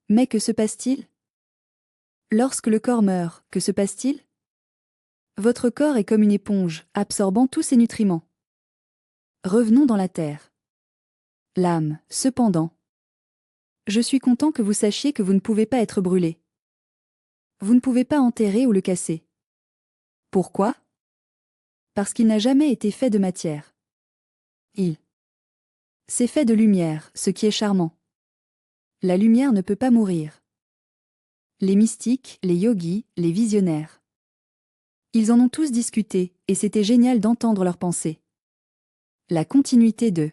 Mais que se passe-t-il? Lorsque le corps meurt, que se passe-t-il? Votre corps est comme une éponge, absorbant tous ses nutriments. Revenons dans la terre. L'âme, cependant. Je suis content que vous sachiez que vous ne pouvez pas être brûlé. Vous ne pouvez pas enterrer ou le casser. Pourquoi? Parce qu'il n'a jamais été fait de matière. C'est fait de lumière, ce qui est charmant. La lumière ne peut pas mourir. Les mystiques, les yogis, les visionnaires. Ils en ont tous discuté, et c'était génial d'entendre leurs pensées. La continuité de.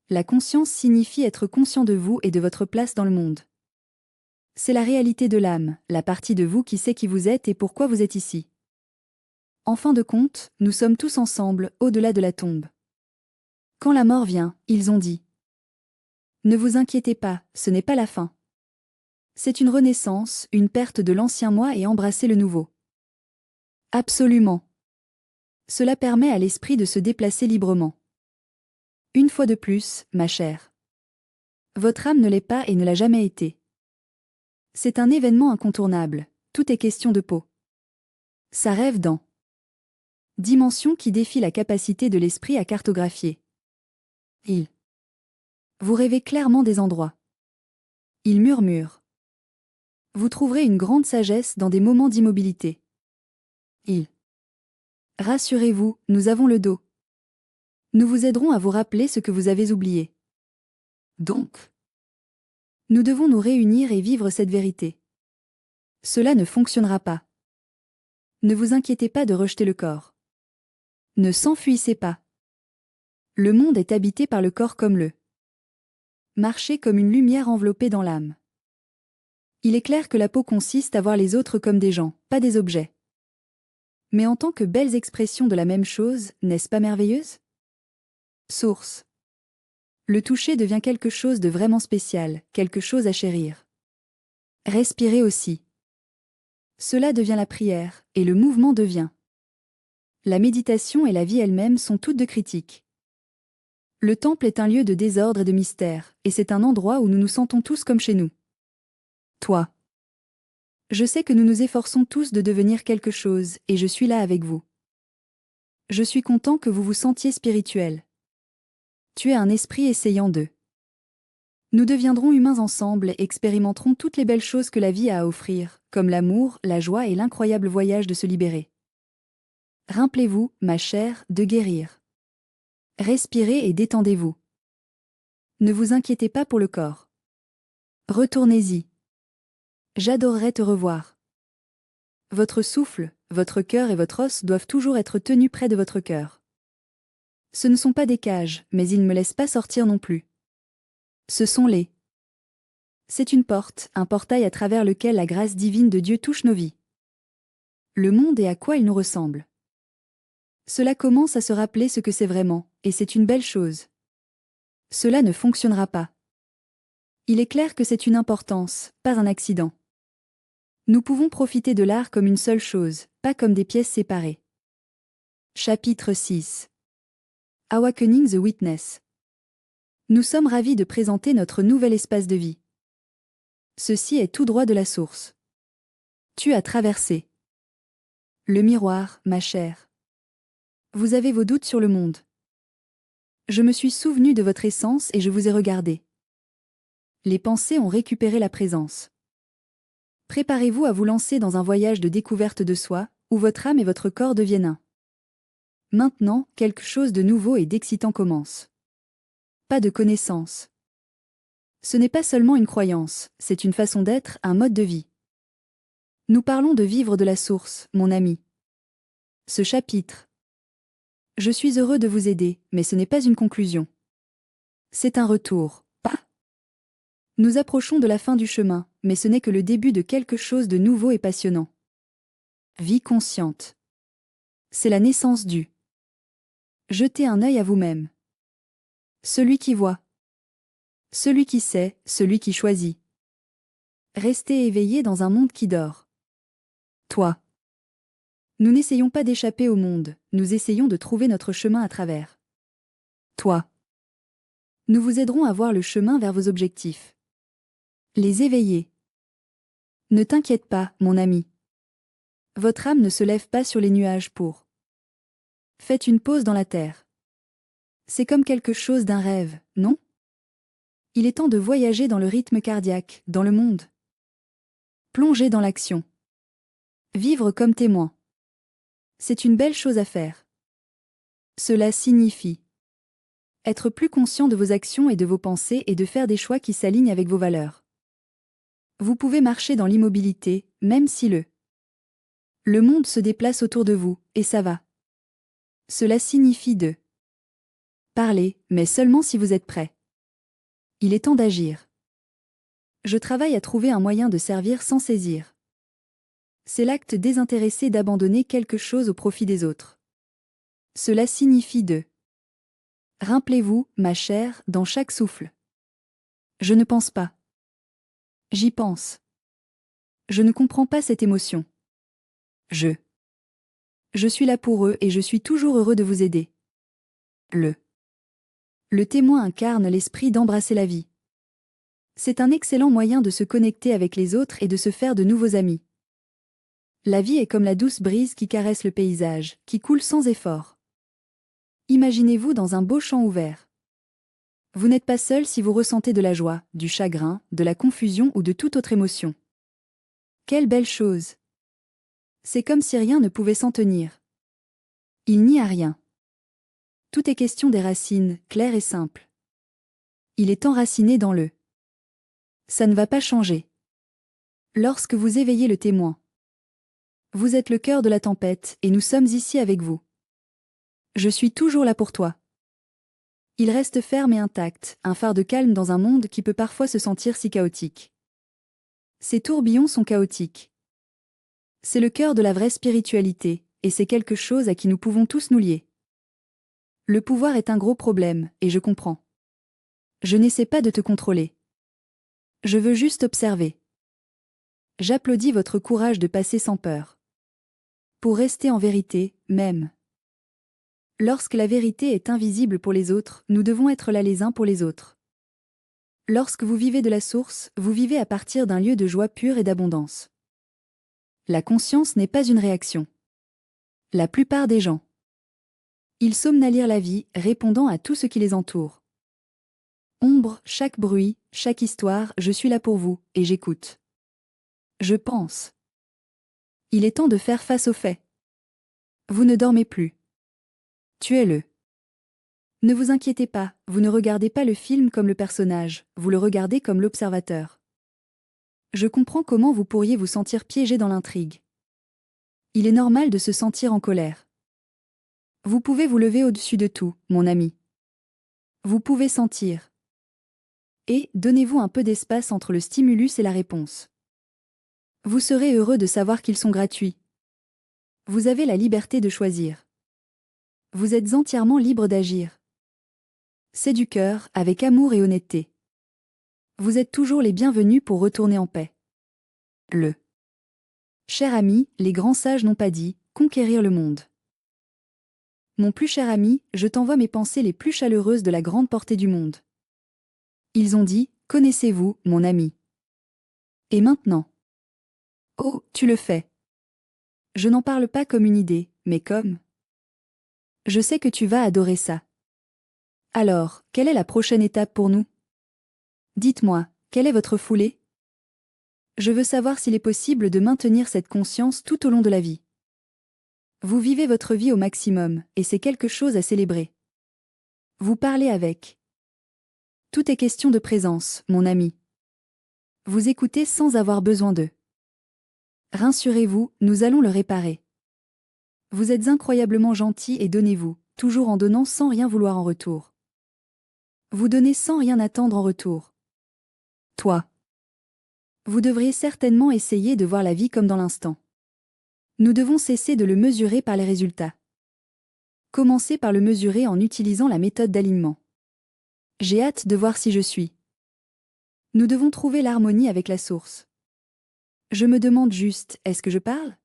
La conscience signifie être conscient de vous et de votre place dans le monde. C'est la réalité de l'âme, la partie de vous qui sait qui vous êtes et pourquoi vous êtes ici. En fin de compte, nous sommes tous ensemble, au-delà de la tombe. Quand la mort vient, ils ont dit. Ne vous inquiétez pas, ce n'est pas la fin. C'est une renaissance, une perte de l'ancien moi et embrasser le nouveau. Absolument. Cela permet à l'esprit de se déplacer librement. Une fois de plus, ma chère. Votre âme ne l'est pas et ne l'a jamais été. C'est un événement incontournable, tout est question de peau. Ça rêve dans. Dimension qui défie la capacité de l'esprit à cartographier. Il. Vous rêvez clairement des endroits. Il murmure. Vous trouverez une grande sagesse dans des moments d'immobilité. Il. Rassurez-vous, nous avons le dos. Nous vous aiderons à vous rappeler ce que vous avez oublié. Donc, nous devons nous réunir et vivre cette vérité. Cela ne fonctionnera pas. Ne vous inquiétez pas de rejeter le corps. Ne s'enfuissez pas. Le monde est habité par le corps comme le. Marchez comme une lumière enveloppée dans l'âme. Il est clair que la peau consiste à voir les autres comme des gens, pas des objets. Mais en tant que belles expressions de la même chose, n'est-ce pas merveilleuse? Source. Le toucher devient quelque chose de vraiment spécial, quelque chose à chérir. Respirer aussi. Cela devient la prière, et le mouvement devient. La méditation et la vie elle-même sont toutes de critiques. Le temple est un lieu de désordre et de mystère, et c'est un endroit où nous nous sentons tous comme chez nous. Toi. Je sais que nous nous efforçons tous de devenir quelque chose, et je suis là avec vous. Je suis content que vous vous sentiez spirituel. Tu es un esprit essayant de. Nous deviendrons humains ensemble et expérimenterons toutes les belles choses que la vie a à offrir, comme l'amour, la joie et l'incroyable voyage de se libérer. Rappelez-vous, ma chère, de guérir. Respirez et détendez-vous. Ne vous inquiétez pas pour le corps. Retournez-y. J'adorerais te revoir. Votre souffle, votre cœur et votre os doivent toujours être tenus près de votre cœur. Ce ne sont pas des cages, mais ils ne me laissent pas sortir non plus. Ce sont les. C'est une porte, un portail à travers lequel la grâce divine de Dieu touche nos vies. Le monde et à quoi il nous ressemble. Cela commence à se rappeler ce que c'est vraiment, et c'est une belle chose. Cela ne fonctionnera pas. Il est clair que c'est une importance, pas un accident. Nous pouvons profiter de l'art comme une seule chose, pas comme des pièces séparées. Chapitre 6. Awakening the Witness. Nous sommes ravis de présenter notre nouvel espace de vie. Ceci est tout droit de la source. Tu as traversé. Le miroir, ma chère. Vous avez vos doutes sur le monde. Je me suis souvenu de votre essence et je vous ai regardé. Les pensées ont récupéré la présence. Préparez-vous à vous lancer dans un voyage de découverte de soi, où votre âme et votre corps deviennent un. Maintenant, quelque chose de nouveau et d'excitant commence. Pas de connaissance. Ce n'est pas seulement une croyance, c'est une façon d'être, un mode de vie. Nous parlons de vivre de la source, mon ami. Ce chapitre. Je suis heureux de vous aider, mais ce n'est pas une conclusion. C'est un retour, pas. Nous approchons de la fin du chemin, mais ce n'est que le début de quelque chose de nouveau et passionnant. Vie consciente. C'est la naissance du. Jetez un œil à vous-même. Celui qui voit. Celui qui sait, celui qui choisit. Restez éveillé dans un monde qui dort. Toi. Nous n'essayons pas d'échapper au monde, nous essayons de trouver notre chemin à travers. Toi. Nous vous aiderons à voir le chemin vers vos objectifs. Les éveiller. Ne t'inquiète pas, mon ami. Votre âme ne se lève pas sur les nuages pour. Faites une pause dans la terre. C'est comme quelque chose d'un rêve, non? Il est temps de voyager dans le rythme cardiaque, dans le monde. Plonger dans l'action. Vivre comme témoin. C'est une belle chose à faire. Cela signifie être plus conscient de vos actions et de vos pensées et de faire des choix qui s'alignent avec vos valeurs. Vous pouvez marcher dans l'immobilité, même si le monde se déplace autour de vous, et ça va. Cela signifie de parler, mais seulement si vous êtes prêt. Il est temps d'agir. Je travaille à trouver un moyen de servir sans saisir. C'est l'acte désintéressé d'abandonner quelque chose au profit des autres. Cela signifie de Rappelez-vous, ma chère, dans chaque souffle. Je ne pense pas. J'y pense. Je ne comprends pas cette émotion. Je. Je suis là pour eux et je suis toujours heureux de vous aider. Le témoin incarne l'esprit d'embrasser la vie. C'est un excellent moyen de se connecter avec les autres et de se faire de nouveaux amis. La vie est comme la douce brise qui caresse le paysage, qui coule sans effort. Imaginez-vous dans un beau champ ouvert. Vous n'êtes pas seul si vous ressentez de la joie, du chagrin, de la confusion ou de toute autre émotion. Quelle belle chose! C'est comme si rien ne pouvait s'en tenir. Il n'y a rien. Tout est question des racines, claires et simples. Il est enraciné dans le. Ça ne va pas changer. Lorsque vous éveillez le témoin. Vous êtes le cœur de la tempête et nous sommes ici avec vous. Je suis toujours là pour toi. Il reste ferme et intact, un phare de calme dans un monde qui peut parfois se sentir si chaotique. Ces tourbillons sont chaotiques. C'est le cœur de la vraie spiritualité, et c'est quelque chose à qui nous pouvons tous nous lier. Le pouvoir est un gros problème, et je comprends. Je n'essaie pas de te contrôler. Je veux juste observer. J'applaudis votre courage de passer sans peur. Pour rester en vérité, même. Lorsque la vérité est invisible pour les autres, nous devons être là les uns pour les autres. Lorsque vous vivez de la source, vous vivez à partir d'un lieu de joie pure et d'abondance. La conscience n'est pas une réaction. La plupart des gens. Ils somnalient la vie, répondant à tout ce qui les entoure. Ombre, chaque bruit, chaque histoire, je suis là pour vous, et j'écoute. Je pense. Il est temps de faire face aux faits. Vous ne dormez plus. Tuez-le. Ne vous inquiétez pas, vous ne regardez pas le film comme le personnage, vous le regardez comme l'observateur. Je comprends comment vous pourriez vous sentir piégé dans l'intrigue. Il est normal de se sentir en colère. Vous pouvez vous lever au-dessus de tout, mon ami. Vous pouvez sentir. Et, donnez-vous un peu d'espace entre le stimulus et la réponse. Vous serez heureux de savoir qu'ils sont gratuits. Vous avez la liberté de choisir. Vous êtes entièrement libre d'agir. C'est du cœur, avec amour et honnêteté. Vous êtes toujours les bienvenus pour retourner en paix. Cher ami, les grands sages n'ont pas dit « conquérir le monde ». Mon plus cher ami, je t'envoie mes pensées les plus chaleureuses de la grande portée du monde. Ils ont dit « connaissez-vous, mon ami ». Et maintenant? Oh, tu le fais. Je n'en parle pas comme une idée, mais comme... Je sais que tu vas adorer ça. Alors, quelle est la prochaine étape pour nous? Dites-moi, quelle est votre foulée? Je veux savoir s'il est possible de maintenir cette conscience tout au long de la vie. Vous vivez votre vie au maximum, et c'est quelque chose à célébrer. Vous parlez avec. Tout est question de présence, mon ami. Vous écoutez sans avoir besoin d'eux. Rassurez-vous, nous allons le réparer. Vous êtes incroyablement gentil et donnez-vous, toujours en donnant sans rien vouloir en retour. Vous donnez sans rien attendre en retour. Toi. Vous devriez certainement essayer de voir la vie comme dans l'instant. Nous devons cesser de le mesurer par les résultats. Commencez par le mesurer en utilisant la méthode d'alignement. J'ai hâte de voir si je suis. Nous devons trouver l'harmonie avec la source. Je me demande juste, est-ce que je parle?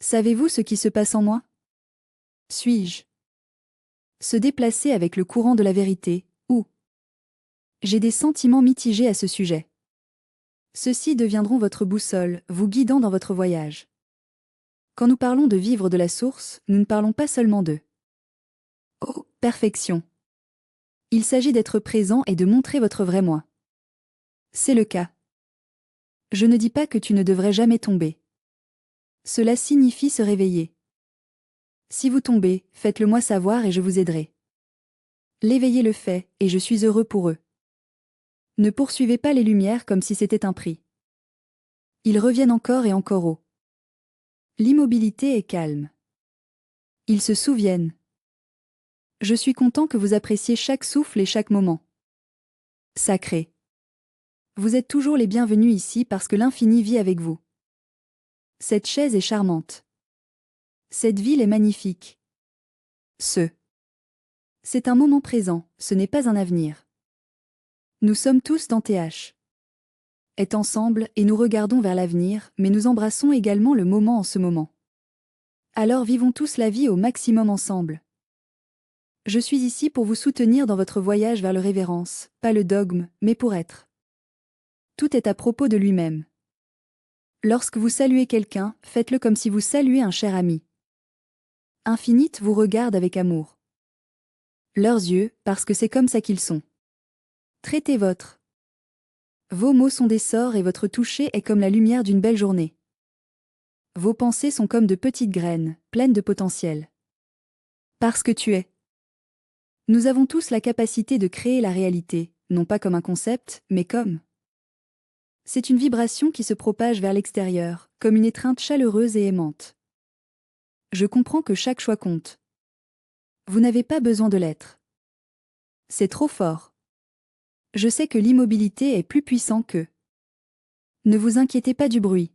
Savez-vous ce qui se passe en moi? Suis-je? Se déplacer avec le courant de la vérité, ou? J'ai des sentiments mitigés à ce sujet. Ceux-ci deviendront votre boussole, vous guidant dans votre voyage. Quand nous parlons de vivre de la source, nous ne parlons pas seulement de oh, perfection. Il s'agit d'être présent et de montrer votre vrai moi. C'est le cas. Je ne dis pas que tu ne devrais jamais tomber. Cela signifie se réveiller. Si vous tombez, faites-le moi savoir et je vous aiderai. L'éveiller le fait, et je suis heureux pour eux. Ne poursuivez pas les lumières comme si c'était un prix. Ils reviennent encore et encore haut. L'immobilité est calme. Ils se souviennent. Je suis content que vous appréciez chaque souffle et chaque moment. Sacré. Vous êtes toujours les bienvenus ici parce que l'infini vit avec vous. Cette chaise est charmante. Cette ville est magnifique. C'est un moment présent, ce n'est pas un avenir. Nous sommes tous dans TH. Est ensemble et nous regardons vers l'avenir, mais nous embrassons également le moment en ce moment. Alors vivons tous la vie au maximum ensemble. Je suis ici pour vous soutenir dans votre voyage vers le révérence, pas le dogme, mais pour être. Tout est à propos de lui-même. Lorsque vous saluez quelqu'un, faites-le comme si vous saluez un cher ami. Infinite vous regarde avec amour. Leurs yeux, parce que c'est comme ça qu'ils sont. Traitez votre. Vos mots sont des sorts et votre toucher est comme la lumière d'une belle journée. Vos pensées sont comme de petites graines, pleines de potentiel. Parce que tu es. Nous avons tous la capacité de créer la réalité, non pas comme un concept, mais comme. C'est une vibration qui se propage vers l'extérieur, comme une étreinte chaleureuse et aimante. Je comprends que chaque choix compte. Vous n'avez pas besoin de l'être. C'est trop fort. Je sais que l'immobilité est plus puissant que. Ne vous inquiétez pas du bruit.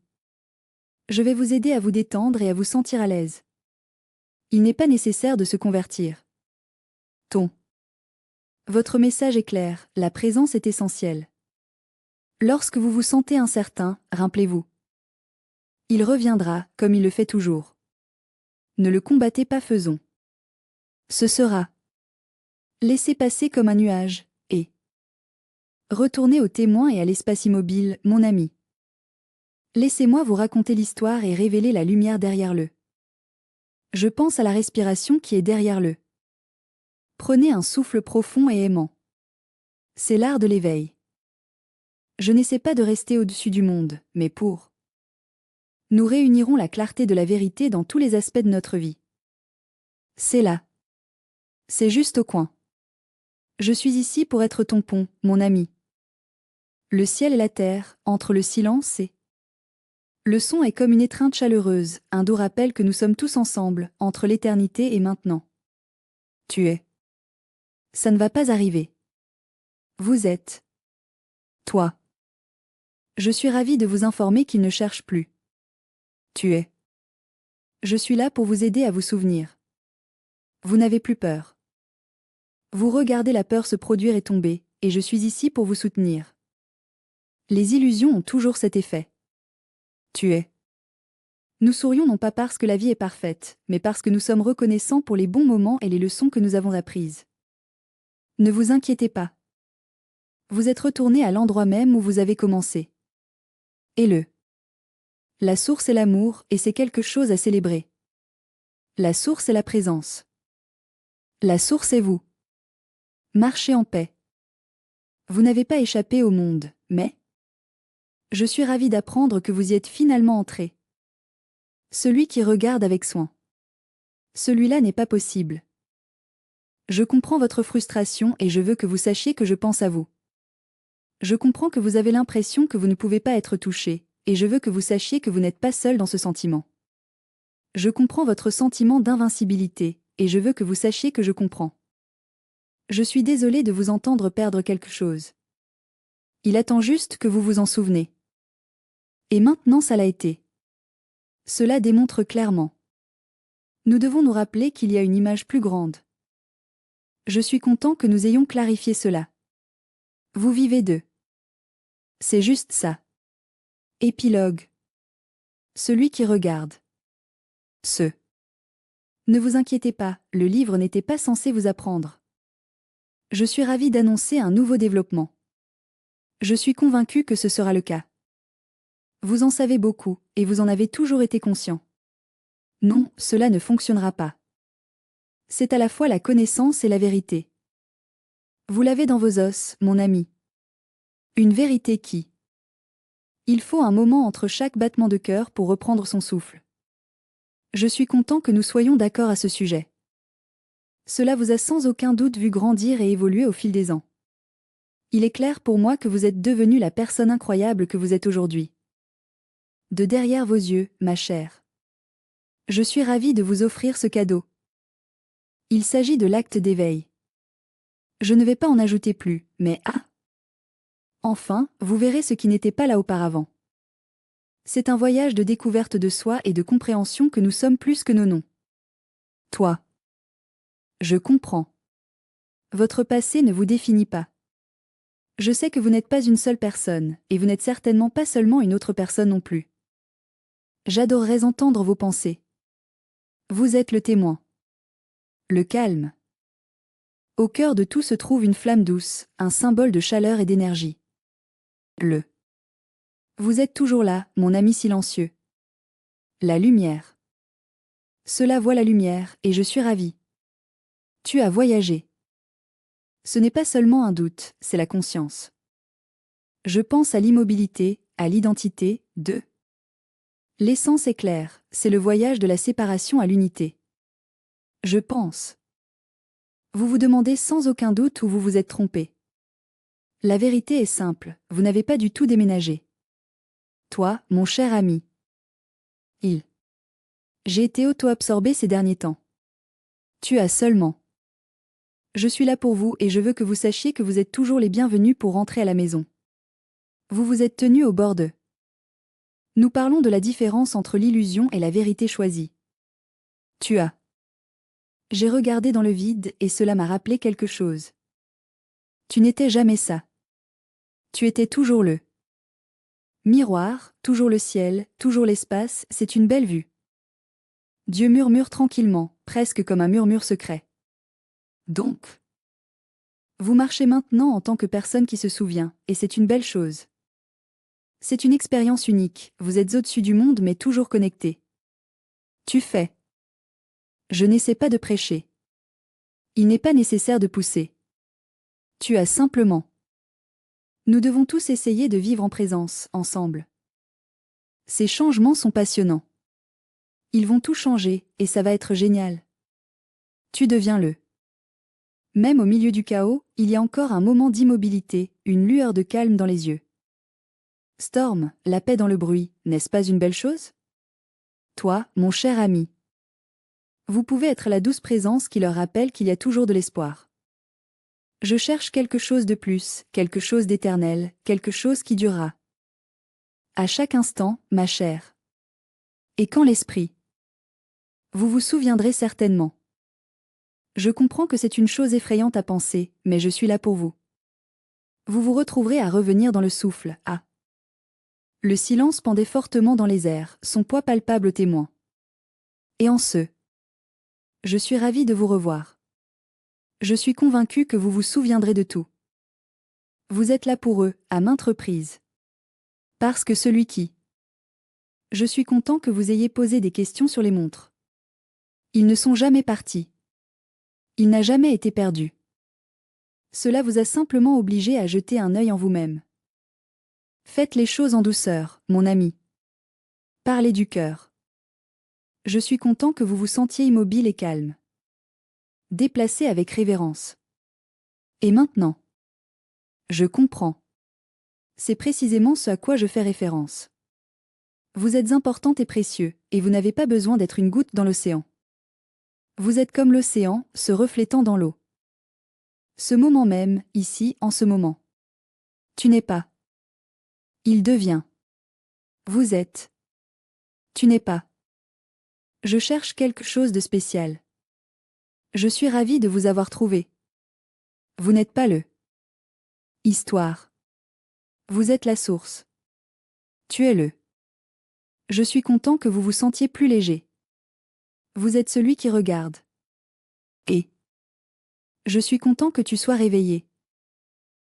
Je vais vous aider à vous détendre et à vous sentir à l'aise. Il n'est pas nécessaire de se convertir. Ton. Votre message est clair, la présence est essentielle. Lorsque vous vous sentez incertain, rappelez-vous. Il reviendra, comme il le fait toujours. Ne le combattez pas, faisons. Ce sera. Laissez passer comme un nuage, et. Retournez au témoin et à l'espace immobile, mon ami. Laissez-moi vous raconter l'histoire et révéler la lumière derrière le. Je pense à la respiration qui est derrière le. Prenez un souffle profond et aimant. C'est l'art de l'éveil. Je n'essaie pas de rester au-dessus du monde, mais pour. Nous réunirons la clarté de la vérité dans tous les aspects de notre vie. C'est là. C'est juste au coin. Je suis ici pour être ton pont, mon ami. Le ciel et la terre, entre le silence et. Le son est comme une étreinte chaleureuse, un doux rappel que nous sommes tous ensemble, entre l'éternité et maintenant. Tu es. Ça ne va pas arriver. Vous êtes. Toi. Je suis ravie de vous informer qu'il ne cherche plus. Tu es. Je suis là pour vous aider à vous souvenir. Vous n'avez plus peur. Vous regardez la peur se produire et tomber, et je suis ici pour vous soutenir. Les illusions ont toujours cet effet. Tu es. Nous sourions non pas parce que la vie est parfaite, mais parce que nous sommes reconnaissants pour les bons moments et les leçons que nous avons apprises. Ne vous inquiétez pas. Vous êtes retourné à l'endroit même où vous avez commencé. Et le. La source est l'amour, et c'est quelque chose à célébrer. La source est la présence. La source est vous. Marchez en paix. Vous n'avez pas échappé au monde, mais. Je suis ravie d'apprendre que vous y êtes finalement entré. Celui qui regarde avec soin. Celui-là n'est pas possible. Je comprends votre frustration et je veux que vous sachiez que je pense à vous. Je comprends que vous avez l'impression que vous ne pouvez pas être touché, et je veux que vous sachiez que vous n'êtes pas seul dans ce sentiment. Je comprends votre sentiment d'invincibilité, et je veux que vous sachiez que je comprends. Je suis désolée de vous entendre perdre quelque chose. Il attend juste que vous vous en souvenez. Et maintenant ça l'a été. Cela démontre clairement. Nous devons nous rappeler qu'il y a une image plus grande. Je suis content que nous ayons clarifié cela. Vous vivez d'eux. C'est juste ça. Épilogue. Celui qui regarde. Ce. Ne vous inquiétez pas, le livre n'était pas censé vous apprendre. Je suis ravie d'annoncer un nouveau développement. Je suis convaincue que ce sera le cas. Vous en savez beaucoup, et vous en avez toujours été conscient. Non, cela ne fonctionnera pas. C'est à la fois la connaissance et la vérité. Vous l'avez dans vos os, mon ami. Une vérité qui. Il faut un moment entre chaque battement de cœur pour reprendre son souffle. Je suis content que nous soyons d'accord à ce sujet. Cela vous a sans aucun doute vu grandir et évoluer au fil des ans. Il est clair pour moi que vous êtes devenu la personne incroyable que vous êtes aujourd'hui. De derrière vos yeux, ma chère. Je suis ravie de vous offrir ce cadeau. Il s'agit de l'acte d'éveil. Je ne vais pas en ajouter plus, mais ah! Enfin, vous verrez ce qui n'était pas là auparavant. C'est un voyage de découverte de soi et de compréhension que nous sommes plus que nos noms. Toi. Je comprends. Votre passé ne vous définit pas. Je sais que vous n'êtes pas une seule personne, et vous n'êtes certainement pas seulement une autre personne non plus. J'adorerais entendre vos pensées. Vous êtes le témoin. Le calme. Au cœur de tout se trouve une flamme douce, un symbole de chaleur et d'énergie. Le. Vous êtes toujours là, mon ami silencieux. La lumière. Cela voit la lumière, et je suis ravie. Tu as voyagé. Ce n'est pas seulement un doute, c'est la conscience. Je pense à l'immobilité, à l'identité, de. L'essence est claire, c'est le voyage de la séparation à l'unité. Je pense. Vous vous demandez sans aucun doute où vous vous êtes trompé. La vérité est simple, vous n'avez pas du tout déménagé. Toi, mon cher ami. Il. J'ai été auto-absorbé ces derniers temps. Tu as seulement. Je suis là pour vous et je veux que vous sachiez que vous êtes toujours les bienvenus pour rentrer à la maison. Vous vous êtes tenu au bord de. Nous parlons de la différence entre l'illusion et la vérité choisie. Tu as. J'ai regardé dans le vide et cela m'a rappelé quelque chose. Tu n'étais jamais ça. Tu étais toujours le miroir, toujours le ciel, toujours l'espace, c'est une belle vue. Dieu murmure tranquillement, presque comme un murmure secret. Donc, vous marchez maintenant en tant que personne qui se souvient, et c'est une belle chose. C'est une expérience unique, vous êtes au-dessus du monde mais toujours connecté. Tu fais. Je n'essaie pas de prêcher. Il n'est pas nécessaire de pousser. Tu as simplement. Nous devons tous essayer de vivre en présence, ensemble. Ces changements sont passionnants. Ils vont tout changer, et ça va être génial. Tu deviens le. Même au milieu du chaos, il y a encore un moment d'immobilité, une lueur de calme dans les yeux. Storm, la paix dans le bruit, n'est-ce pas une belle chose? Toi, mon cher ami. Vous pouvez être la douce présence qui leur rappelle qu'il y a toujours de l'espoir. Je cherche quelque chose de plus, quelque chose d'éternel, quelque chose qui durera. À chaque instant, ma chère. Et quand l'esprit. Vous vous souviendrez certainement. Je comprends que c'est une chose effrayante à penser, mais je suis là pour vous. Vous vous retrouverez à revenir dans le souffle, à. Le silence pendait fortement dans les airs, son poids palpable au témoin. Et en ce. Je suis ravie de vous revoir. Je suis convaincue que vous vous souviendrez de tout. Vous êtes là pour eux, à maintes reprises. Parce que celui qui. Je suis content que vous ayez posé des questions sur les montres. Ils ne sont jamais partis. Il n'a jamais été perdu. Cela vous a simplement obligé à jeter un œil en vous-même. Faites les choses en douceur, mon ami. Parlez du cœur. Je suis content que vous vous sentiez immobile et calme. Déplacé avec révérence. Et maintenant? Je comprends. C'est précisément ce à quoi je fais référence. Vous êtes importante et précieux, et vous n'avez pas besoin d'être une goutte dans l'océan. Vous êtes comme l'océan, se reflétant dans l'eau. Ce moment même, ici, en ce moment. Tu n'es pas. Il devient. Vous êtes. Tu n'es pas. Je cherche quelque chose de spécial. Je suis ravie de vous avoir trouvé. Vous n'êtes pas le. Histoire. Vous êtes la source. Tu es le. Je suis content que vous vous sentiez plus léger. Vous êtes celui qui regarde. Et. Je suis content que tu sois réveillé.